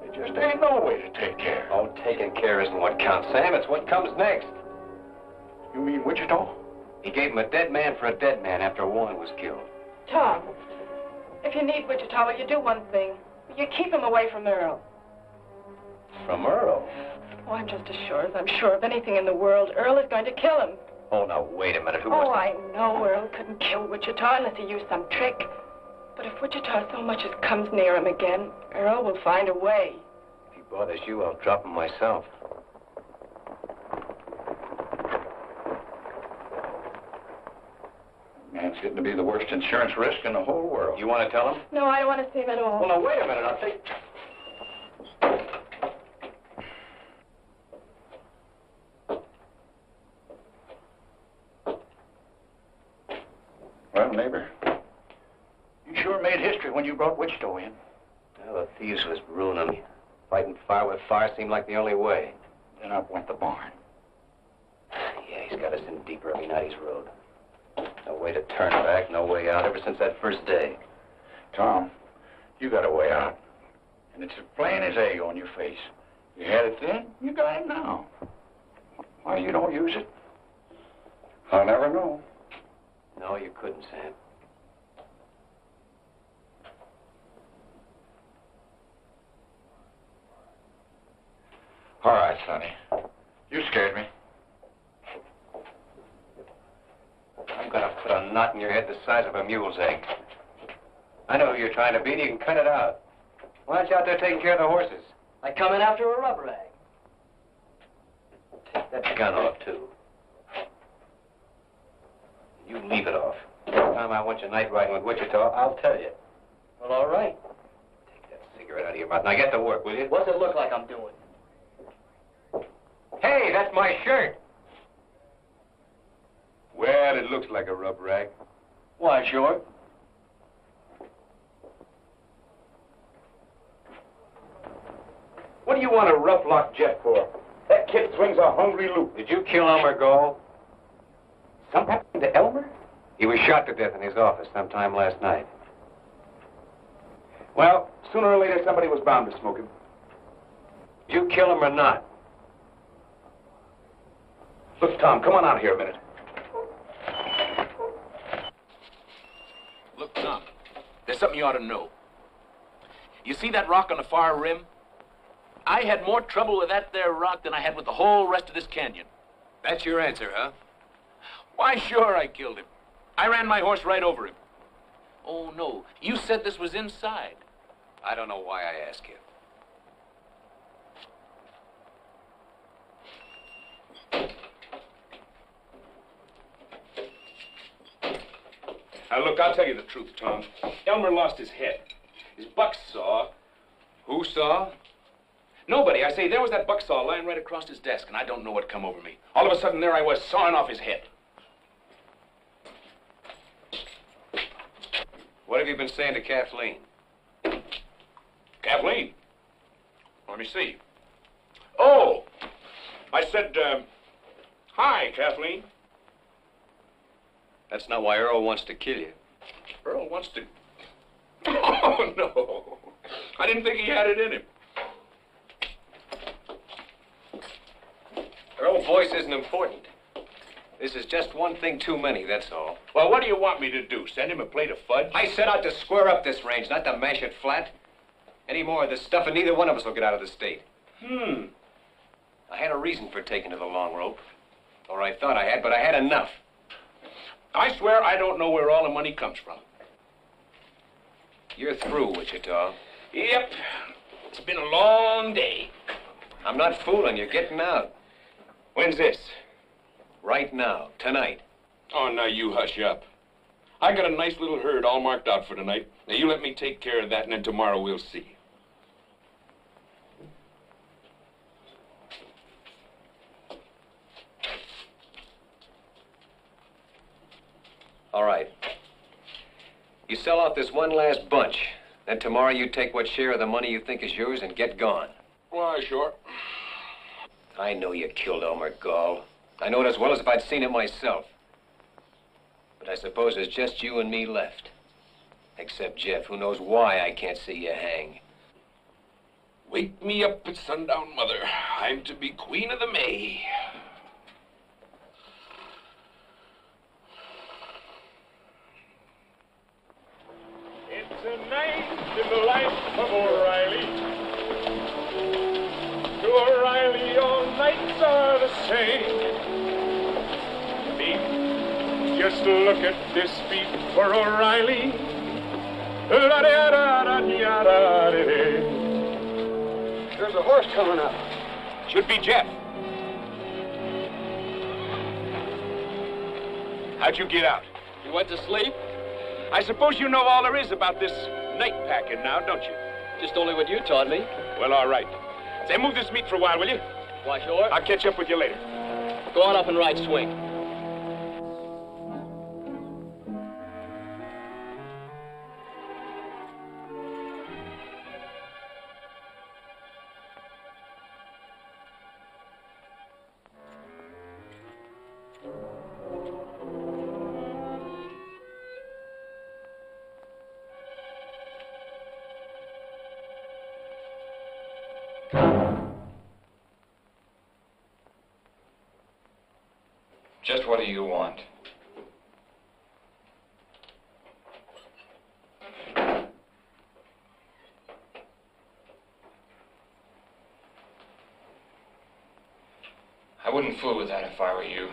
There just ain't no way to take care. Oh, taking care isn't what counts, Sam. It's what comes next. You mean Wichita? He gave him a dead man for a dead man after Warren was killed. Tom, if you need Wichita, will you do one thing? Will you keep him away from Earl? From Earl? Oh, I'm just as sure as I'm sure of anything in the world. Earl is going to kill him. Oh, now, wait a minute. Who Oh, was I know Earl couldn't kill Wichita unless he used some trick. But if Wichita so much as comes near him again, Earl will find a way. If he bothers you, I'll drop him myself. Man's getting to be the worst insurance risk in the whole world. You want to tell him? No, I don't want to see him at all. Well, now, wait a minute. I'll take... Well, neighbor, you sure made history when you brought Wichita in. Well, the thieves was ruining me. Fighting fire with fire seemed like the only way. Then up went the barn. Yeah, he's got us in deeper every night he's rode. No way to turn back, no way out, ever since that first day. Tom, you got a way out. And it's as plain as egg on your face. You had it then, you got it now. Why you don't use it? I'll never know. No, you couldn't, Sam. All right, Sonny. You scared me. I'm gonna put a knot in your head the size of a mule's egg. I know who you're trying to be, and you can cut it out. Why aren't you out there taking care of the horses? I come in after a rubber rag. Take that gun off, too. You leave it off. Next time I want you night riding with Wichita, I'll tell you. Well, all right. Take that cigarette out of your mouth. Now get to work, will you? What's it look like I'm doing? Hey, that's my shirt. Well, it looks like a rub rag. Why, Short? What do you want to rough lock Jeff for? That kid swings a hungry loop. Did you kill Elmer Gall? Something happened to Elmer? He was shot to death in his office sometime last night. Well, sooner or later, somebody was bound to smoke him. Did you kill him or not? Look, Tom, come on out here a minute. Look, Tom, there's something you ought to know. You see that rock on the far rim? I had more trouble with that there rock than I had with the whole rest of this canyon. That's your answer, huh? Why, sure, I killed him. I ran my horse right over him. Oh, no. You said this was inside. I don't know why I ask you. Now, look, I'll tell you the truth, Tom. Elmer lost his head. His buck saw. Who saw? Nobody. I say, there was that buck saw lying right across his desk, and I don't know what come over me. All of a sudden, there I was, sawing off his head. What have you been saying to Kathleen? Kathleen? Let me see. Oh! I said, hi, Kathleen. That's not why Earl wants to kill you. Earl wants to... Oh, no. I didn't think he had it in him. Earl's voice isn't important. This is just one thing too many, that's all. Well, what do you want me to do? Send him a plate of fudge? I set out to square up this range, not to mash it flat. Any more of this stuff, and neither one of us will get out of the state. I had a reason for taking to the long rope. Or I thought I had, but I had enough. I swear I don't know where all the money comes from. You're through, Wichita. Yep. It's been a long day. I'm not fooling you. Getting out. When's this? Right now. Tonight. Oh, now you hush up. I got a nice little herd all marked out for tonight. Now you let me take care of that, and then tomorrow we'll see. All right. You sell out this one last bunch. Then tomorrow you take what share of the money you think is yours and get gone. Why, sure. I know you killed Elmer Gall. I know it as well as if I'd seen it myself. But I suppose there's just you and me left. Except Jeff, who knows why I can't see you hang. Wake me up at sundown, Mother. I'm to be Queen of the May. It's a night in the life of O'Reilly. To O'Reilly, all nights are the same. Beat, just look at this beat for O'Reilly. There's a horse coming up. Should be Jeff. How'd you get out? You went to sleep? I suppose you know all there is about this night packing now, don't you? Just only what you taught me. Well, all right. Say, move this meat for a while, will you? Why, sure. I'll catch up with you later. Go on up and ride swing. Just what do you want? I wouldn't fool with that if I were you.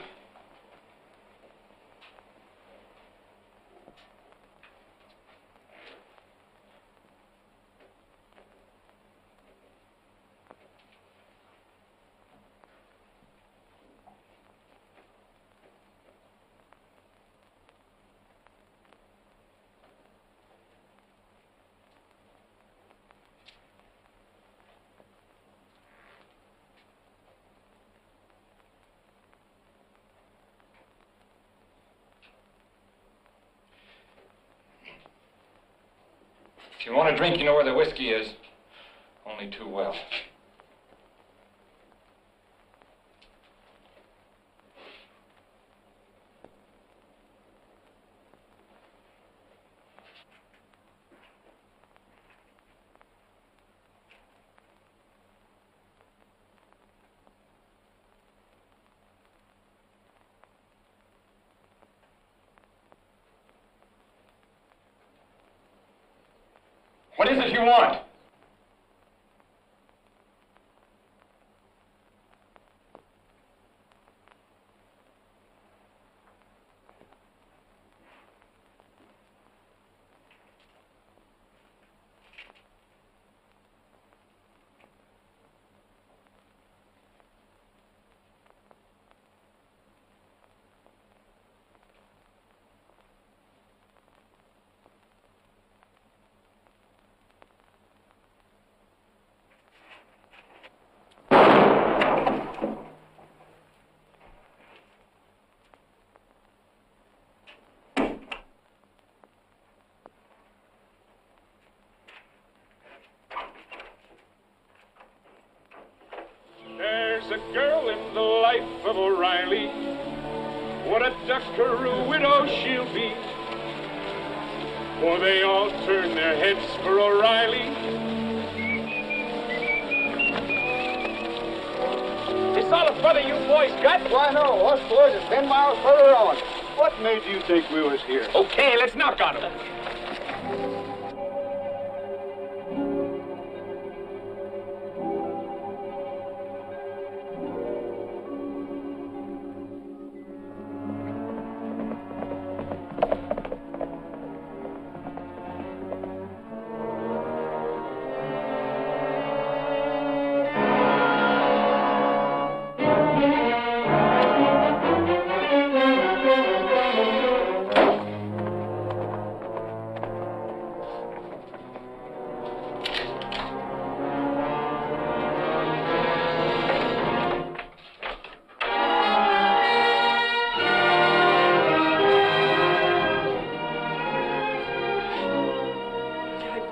If you want a drink, you know where the whiskey is. Only too well. What is it you want? in the life of O'Reilly. What a duckaroo widow she'll be. For they all turn their heads for O'Reilly. It's all the further you boys got? Why, no. Us boys is 10 miles further on. What made you think we was here? Okay, let's knock on him.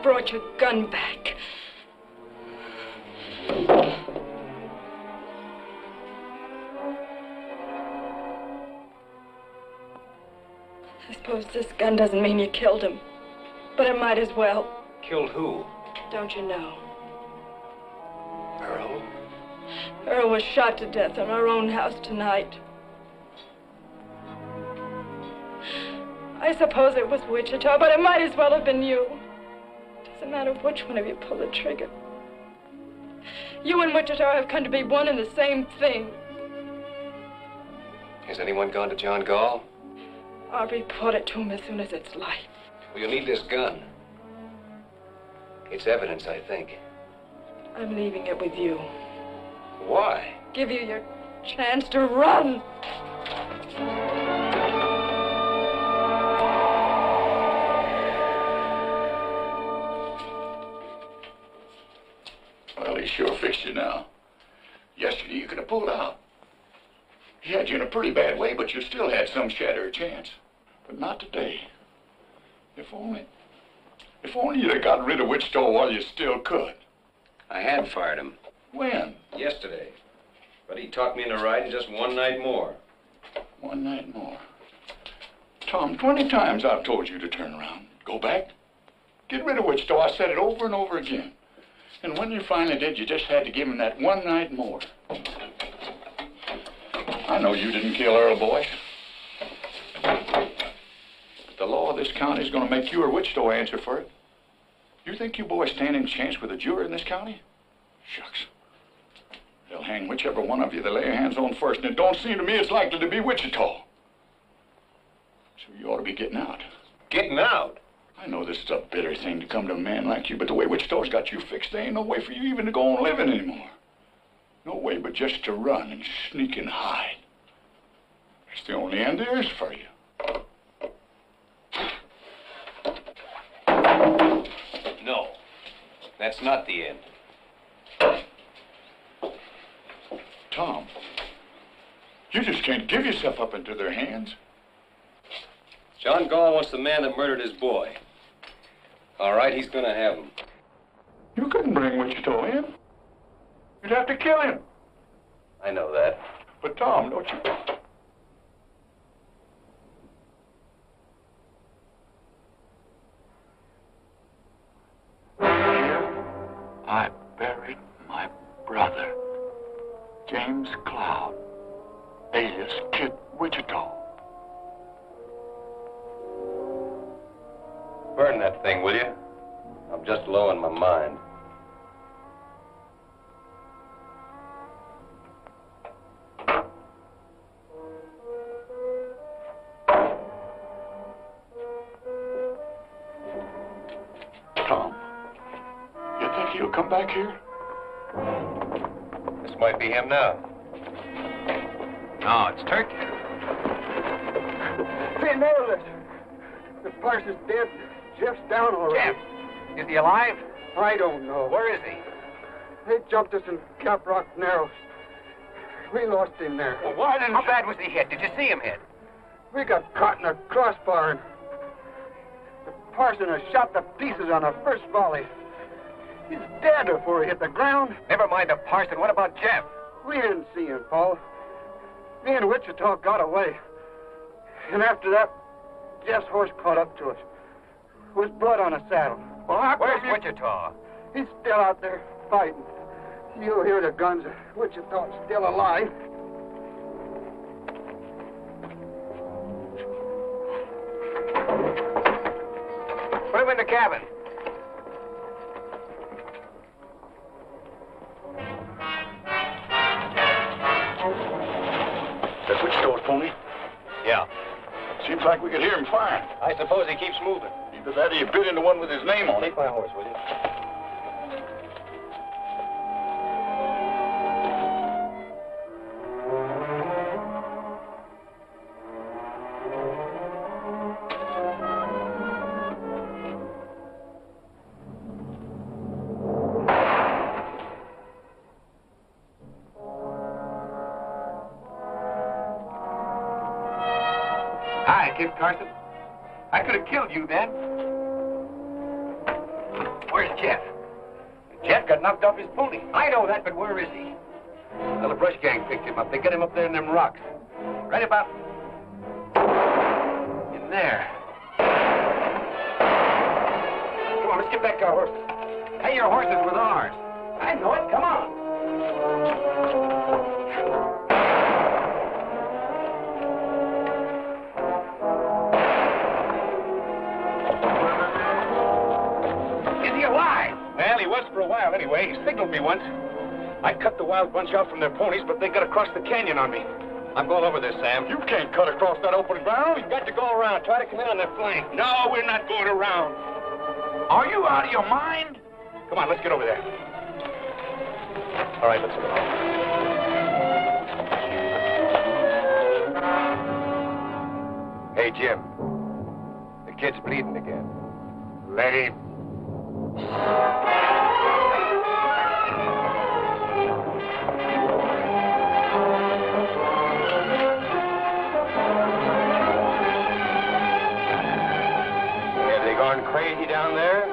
Brought your gun back. I suppose this gun doesn't mean you killed him, but it might as well. Killed who? Don't you know? Earl? Earl was shot to death in our own house tonight. I suppose it was Wichita, but it might as well have been you. Doesn't matter which one of you pulled the trigger. You and Wichita have come to be one and the same thing. Has anyone gone to John Gall? I'll report it to him as soon as it's light. Well, you'll need this gun. It's evidence, I think. I'm leaving it with you. Why? Give you your chance to run. Well, he sure fixed you now. Yesterday you could have pulled out. He had you in a pretty bad way, but you still had some shadow of chance. But not today. If only you'd have got rid of Wichita while you still could. I had fired him. When? Yesterday. But he talked me into riding just one night more. One night more. Tom, 20 times I've told you to turn around. Go back. Get rid of Wichita. I said it over and over again. And when you finally did, you just had to give him that one night more. I know you didn't kill Earl, boy. But the law of this county is going to make you or Wichita answer for it. You think you boys stand in chance with a jury in this county? Shucks. They'll hang whichever one of you they lay your hands on first, and it don't seem to me it's likely to be Wichita. So you ought to be getting out. Getting out? I know this is a bitter thing to come to a man like you, but the way Wichita's got you fixed, there ain't no way for you even to go on living anymore. No way but just to run and sneak and hide. That's the only end there is for you. No, that's not the end. Tom, you just can't give yourself up into their hands. John Gall wants the man that murdered his boy. All right, he's gonna have him. You couldn't bring Wichita in. You'd have to kill him. I know that. But Tom, don't you... I buried my brother, James Cloud, alias Kid Wichita. Burn that thing, will you? I'm just low in my mind. Tom, you think he'll come back here? This might be him now. No, it's Turkey. They nailed us. The parson's dead. Jeff's down already. Jeff? Is he alive? I don't know. Where is he? They jumped us in Cap Rock Narrows. We lost him there. Well, why didn't... How bad was he hit? Did you see him hit? We got caught in a crossbar, and the parson was shot to pieces on the first volley. He's dead before he hit the ground. Never mind the parson. What about Jeff? We didn't see him, Paul. Me and Wichita got away. And after that, Jeff's horse caught up to us. With blood on a saddle. Well, where's Wichita? He's still out there fighting. You'll hear the guns. Wichita's still alive. Put him in the cabin. That's Wichita's pony? Yeah. Seems like we could hear him firing. I suppose he keeps moving. Either that or you bit into one with his name on it. Take my horse, will you? Hi, Kid Carson. I could have killed you then. Where's Jeff? Jeff got knocked off his pony. I know that, but where is he? Well, the brush gang picked him up. They got him up there in them rocks. Right about In there. Come on, let's get back to our horses. Hey, your horses with ours. I know it. Come on. Is he alive? Well, he was for a while anyway. He signaled me once. I cut the wild bunch out from their ponies, but they got across the canyon on me. I'm going over this, Sam. You can't cut across that open ground. You've got to go around. Try to come in on their flank. No, we're not going around. Are you out of your mind? Come on, let's get over there. All right, let's go. Hey, Jim. The kid's bleeding again. Let him. Have they gone crazy down there?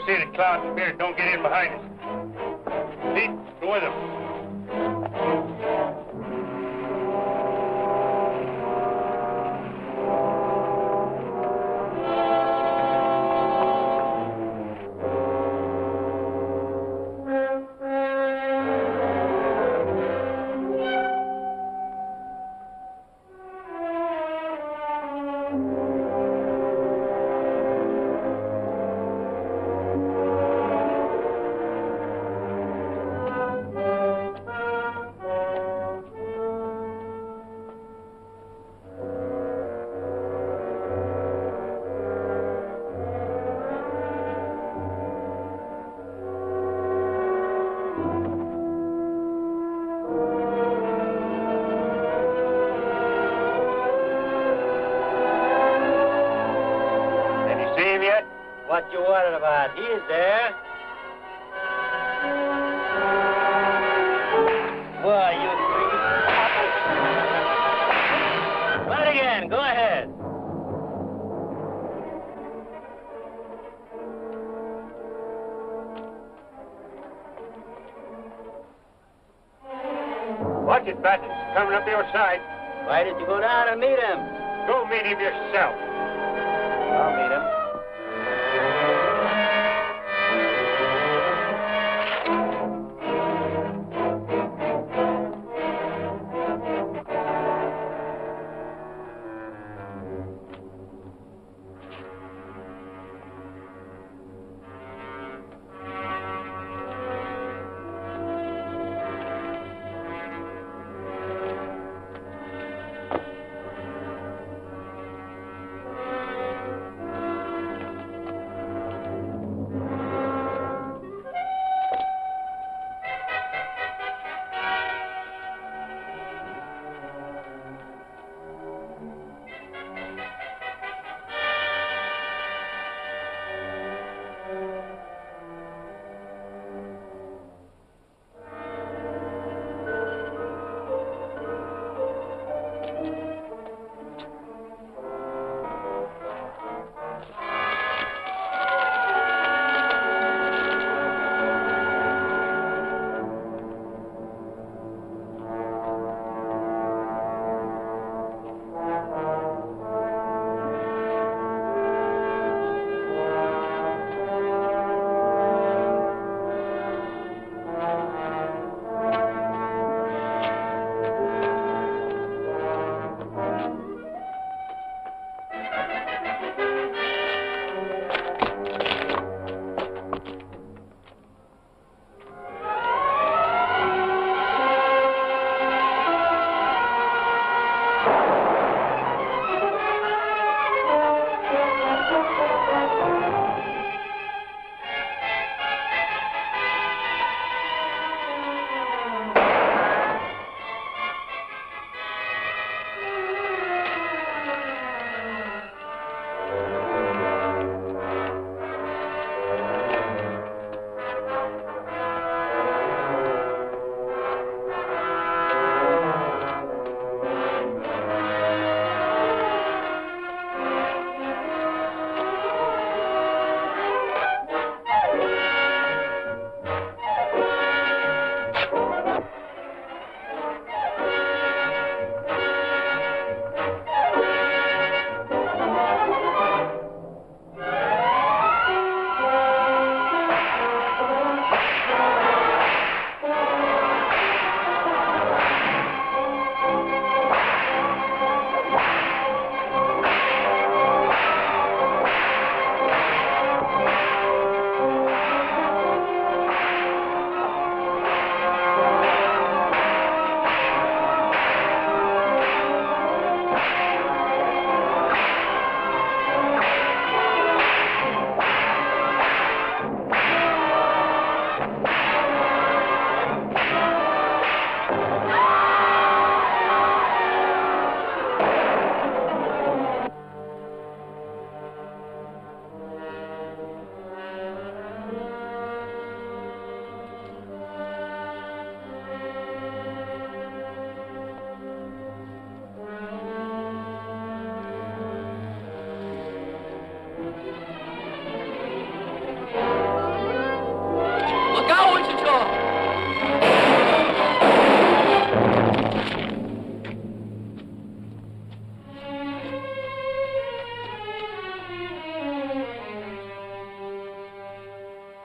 See that cloud spirit don't get in behind us. See? Go with him. What you worried about? He's there. Boy, you three. Try it again. Go ahead. Watch it, Preston. He's coming up your side. Why did you go down and meet him? Go meet him yourself. I'll meet him.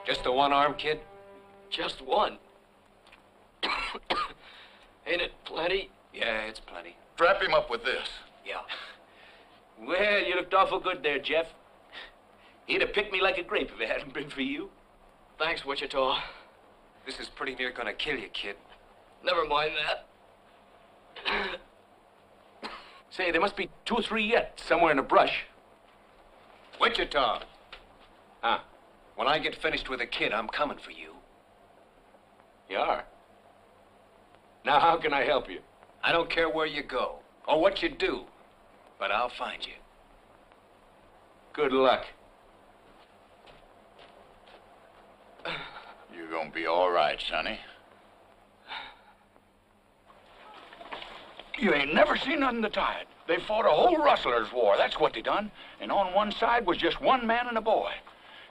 Just the one arm, kid? Just one. Ain't it plenty? Yeah, it's plenty. Strap him up with this. Yeah. Well, you looked awful good there, Jeff. He'd have picked me like a grape if it hadn't been for you. Thanks, Wichita. This is pretty near gonna kill you, kid. Never mind that. Say, there must be 2 or 3 yet, somewhere in the brush. Wichita. Huh? When I get finished with the kid, I'm coming for you. You are? Now, how can I help you? I don't care where you go or what you do, but I'll find you. Good luck. You're gonna be all right, Sonny. You ain't never seen nothing to tie it. They fought a whole rustlers' war, that's what they done. And on one side was just one man and a boy.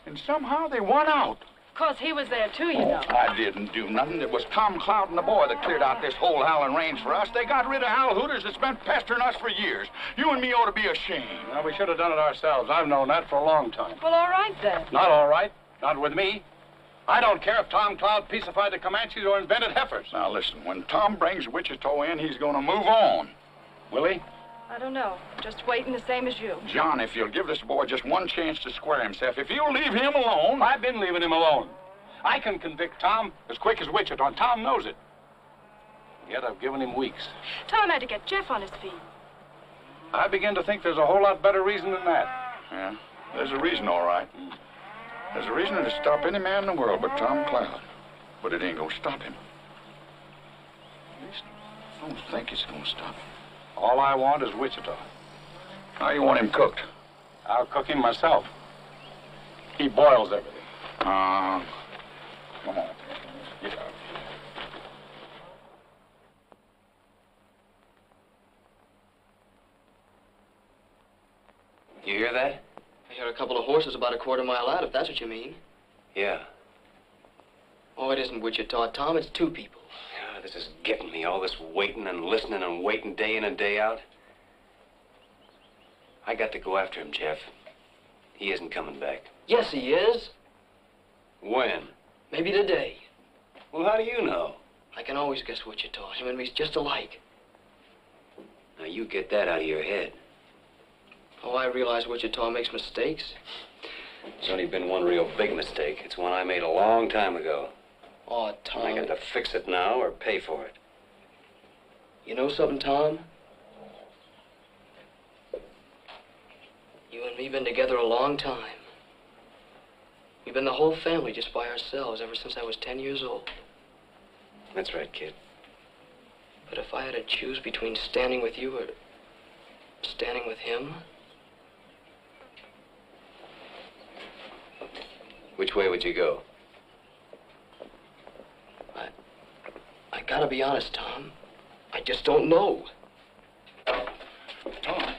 And somehow they won out. course, he was there, too, you know. I didn't do nothing. It was Tom Cloud and the boy that cleared out this whole howling range for us. They got rid of Hal Hooters that's been pestering us for years. You and me ought to be ashamed. Well, we should have done it ourselves. I've known that for a long time. Well, all right, then. Not all right. Not with me. I don't care if Tom Cloud pacified the Comanches or invented heifers. Now, listen, when Tom brings Wichita in, he's going to move on. Will he? I don't know. Just waiting the same as you. John, if you'll give this boy just one chance to square himself, if you'll leave him alone... I've been leaving him alone. I can convict Tom as quick as Wichita, and Tom knows it. Yet I've given him weeks. Tom had to get Jeff on his feet. I begin to think there's a whole lot better reason than that. Yeah, there's a reason, all right. There's a reason to stop any man in the world but Tom Cloud. But it ain't gonna stop him. At least, I don't think it's gonna stop him. All I want is Wichita. How you want him cooked? I'll cook him myself. He boils everything. Come on. Get out. You hear that? I hear a couple of horses about a quarter-mile out, if that's what you mean. Yeah. Oh, it isn't Wichita, Tom. It's two people. Yeah, this is getting me. All this waiting and listening and waiting day in and day out. I got to go after him, Jeff. He isn't coming back. Yes, he is. When? Maybe today. Well, how do you know? I can always guess Wichita. Him and me's just alike. Now, you get that out of your head. Oh, I realize Wichita makes mistakes. There's only been one real big mistake. It's one I made a long time ago. Oh, Tom. I got to fix it now or pay for it. You know something, Tom? You and me been together a long time. We've been the whole family just by ourselves ever since I was 10 years old. That's right, kid. But if I had to choose between standing with you or standing with him... Which way would you go? I gotta be honest, Tom. I just don't know. Tom,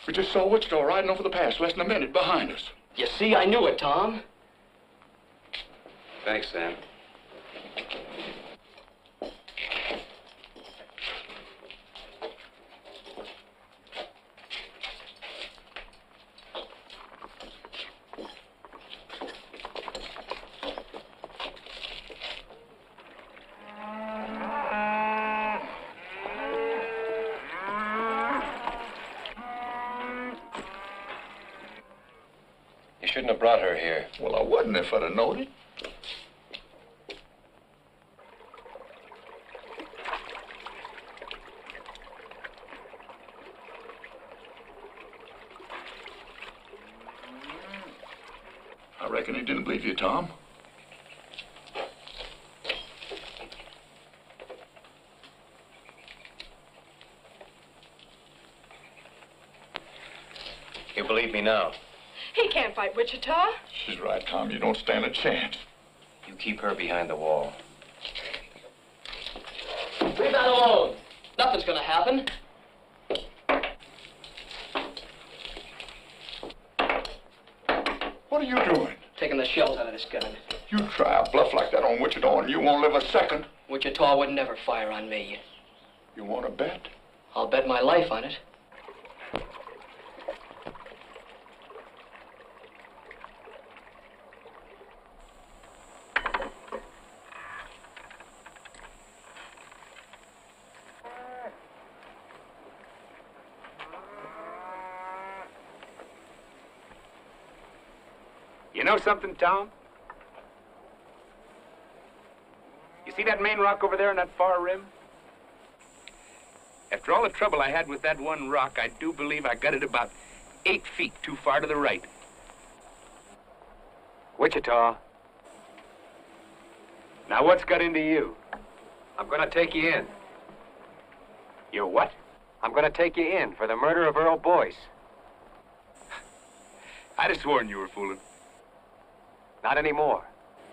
we just saw Wichita riding over the pass less than a minute behind us. You see, I knew it, Tom. Thanks, Sam. You shouldn't have brought her here. Well, I wouldn't if I'd have known it. I reckon he didn't believe you, Tom. You believe me now? He can't fight Wichita. She's right, Tom. You don't stand a chance. You keep her behind the wall. Leave that alone. Nothing's gonna happen. What are you doing? Taking the shells out of this gun. You try a bluff like that on Wichita and you won't live a second. Wichita would never fire on me. You want to bet? I'll bet my life on it. You know something, Tom? You see that main rock over there on that far rim? After all the trouble I had with that one rock, I do believe I got it about 8 feet too far to the right. Wichita, Now what's got into you? I'm going to take you in. You're what? I'm going to take you in for the murder of Earl Boyce. I'd have sworn you were fooling. Not anymore.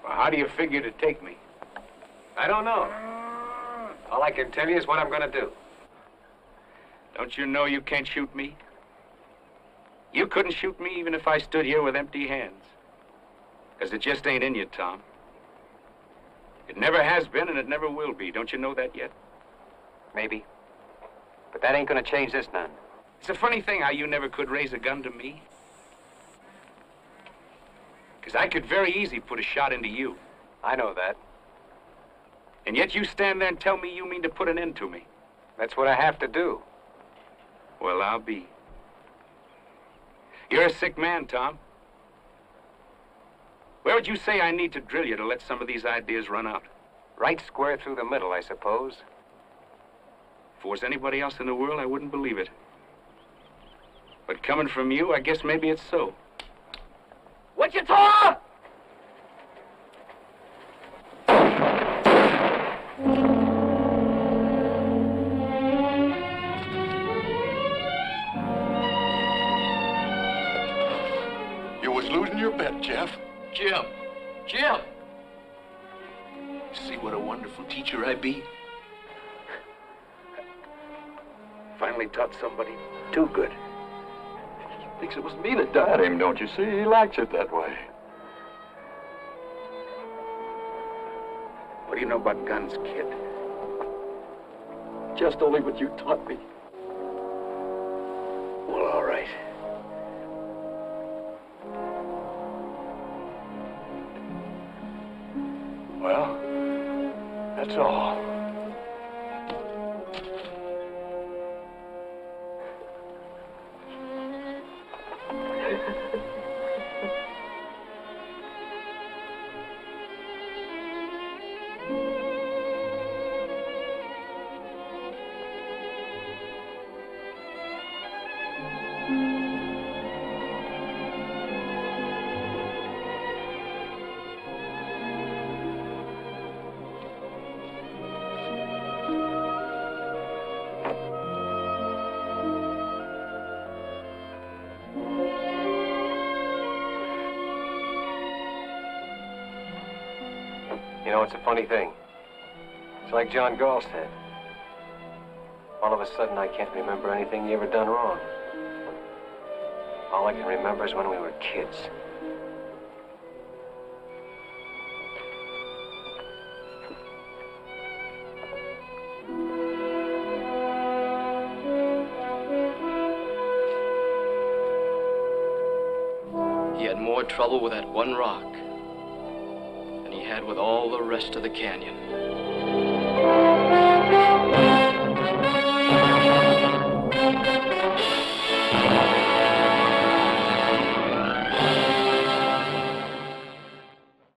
Well, how do you figure to take me? I don't know. All I can tell you is what I'm going to do. Don't you know you can't shoot me? You couldn't shoot me even if I stood here with empty hands. Because it just ain't in you, Tom. It never has been, and it never will be. Don't you know that yet? Maybe. But that ain't gonna change this none. It's a funny thing how you never could raise a gun to me. Because I could very easy put a shot into you. I know that. And yet you stand there and tell me you mean to put an end to me. That's what I have to do. Well, I'll be. You're a sick man, Tom. Where would you say I need to drill you to let some of these ideas run out? Right square through the middle, I suppose. If it was anybody else in the world, I wouldn't believe it. But coming from you, I guess maybe it's so. Wichita! You was losing your bet, Jeff. Jim! Jim! See what a wonderful teacher I be? Finally taught somebody too good. Thinks it was me that died him, don't you see? He likes it that way. What do you know about guns, kid? Just only what you taught me. Well, all right. Well, that's all. You know, it's a funny thing. It's like John Gall said. All of a sudden, I can't remember anything you ever done wrong. All I can remember is when we were kids. He had more trouble with that one rock than he had with all the rest of the canyon.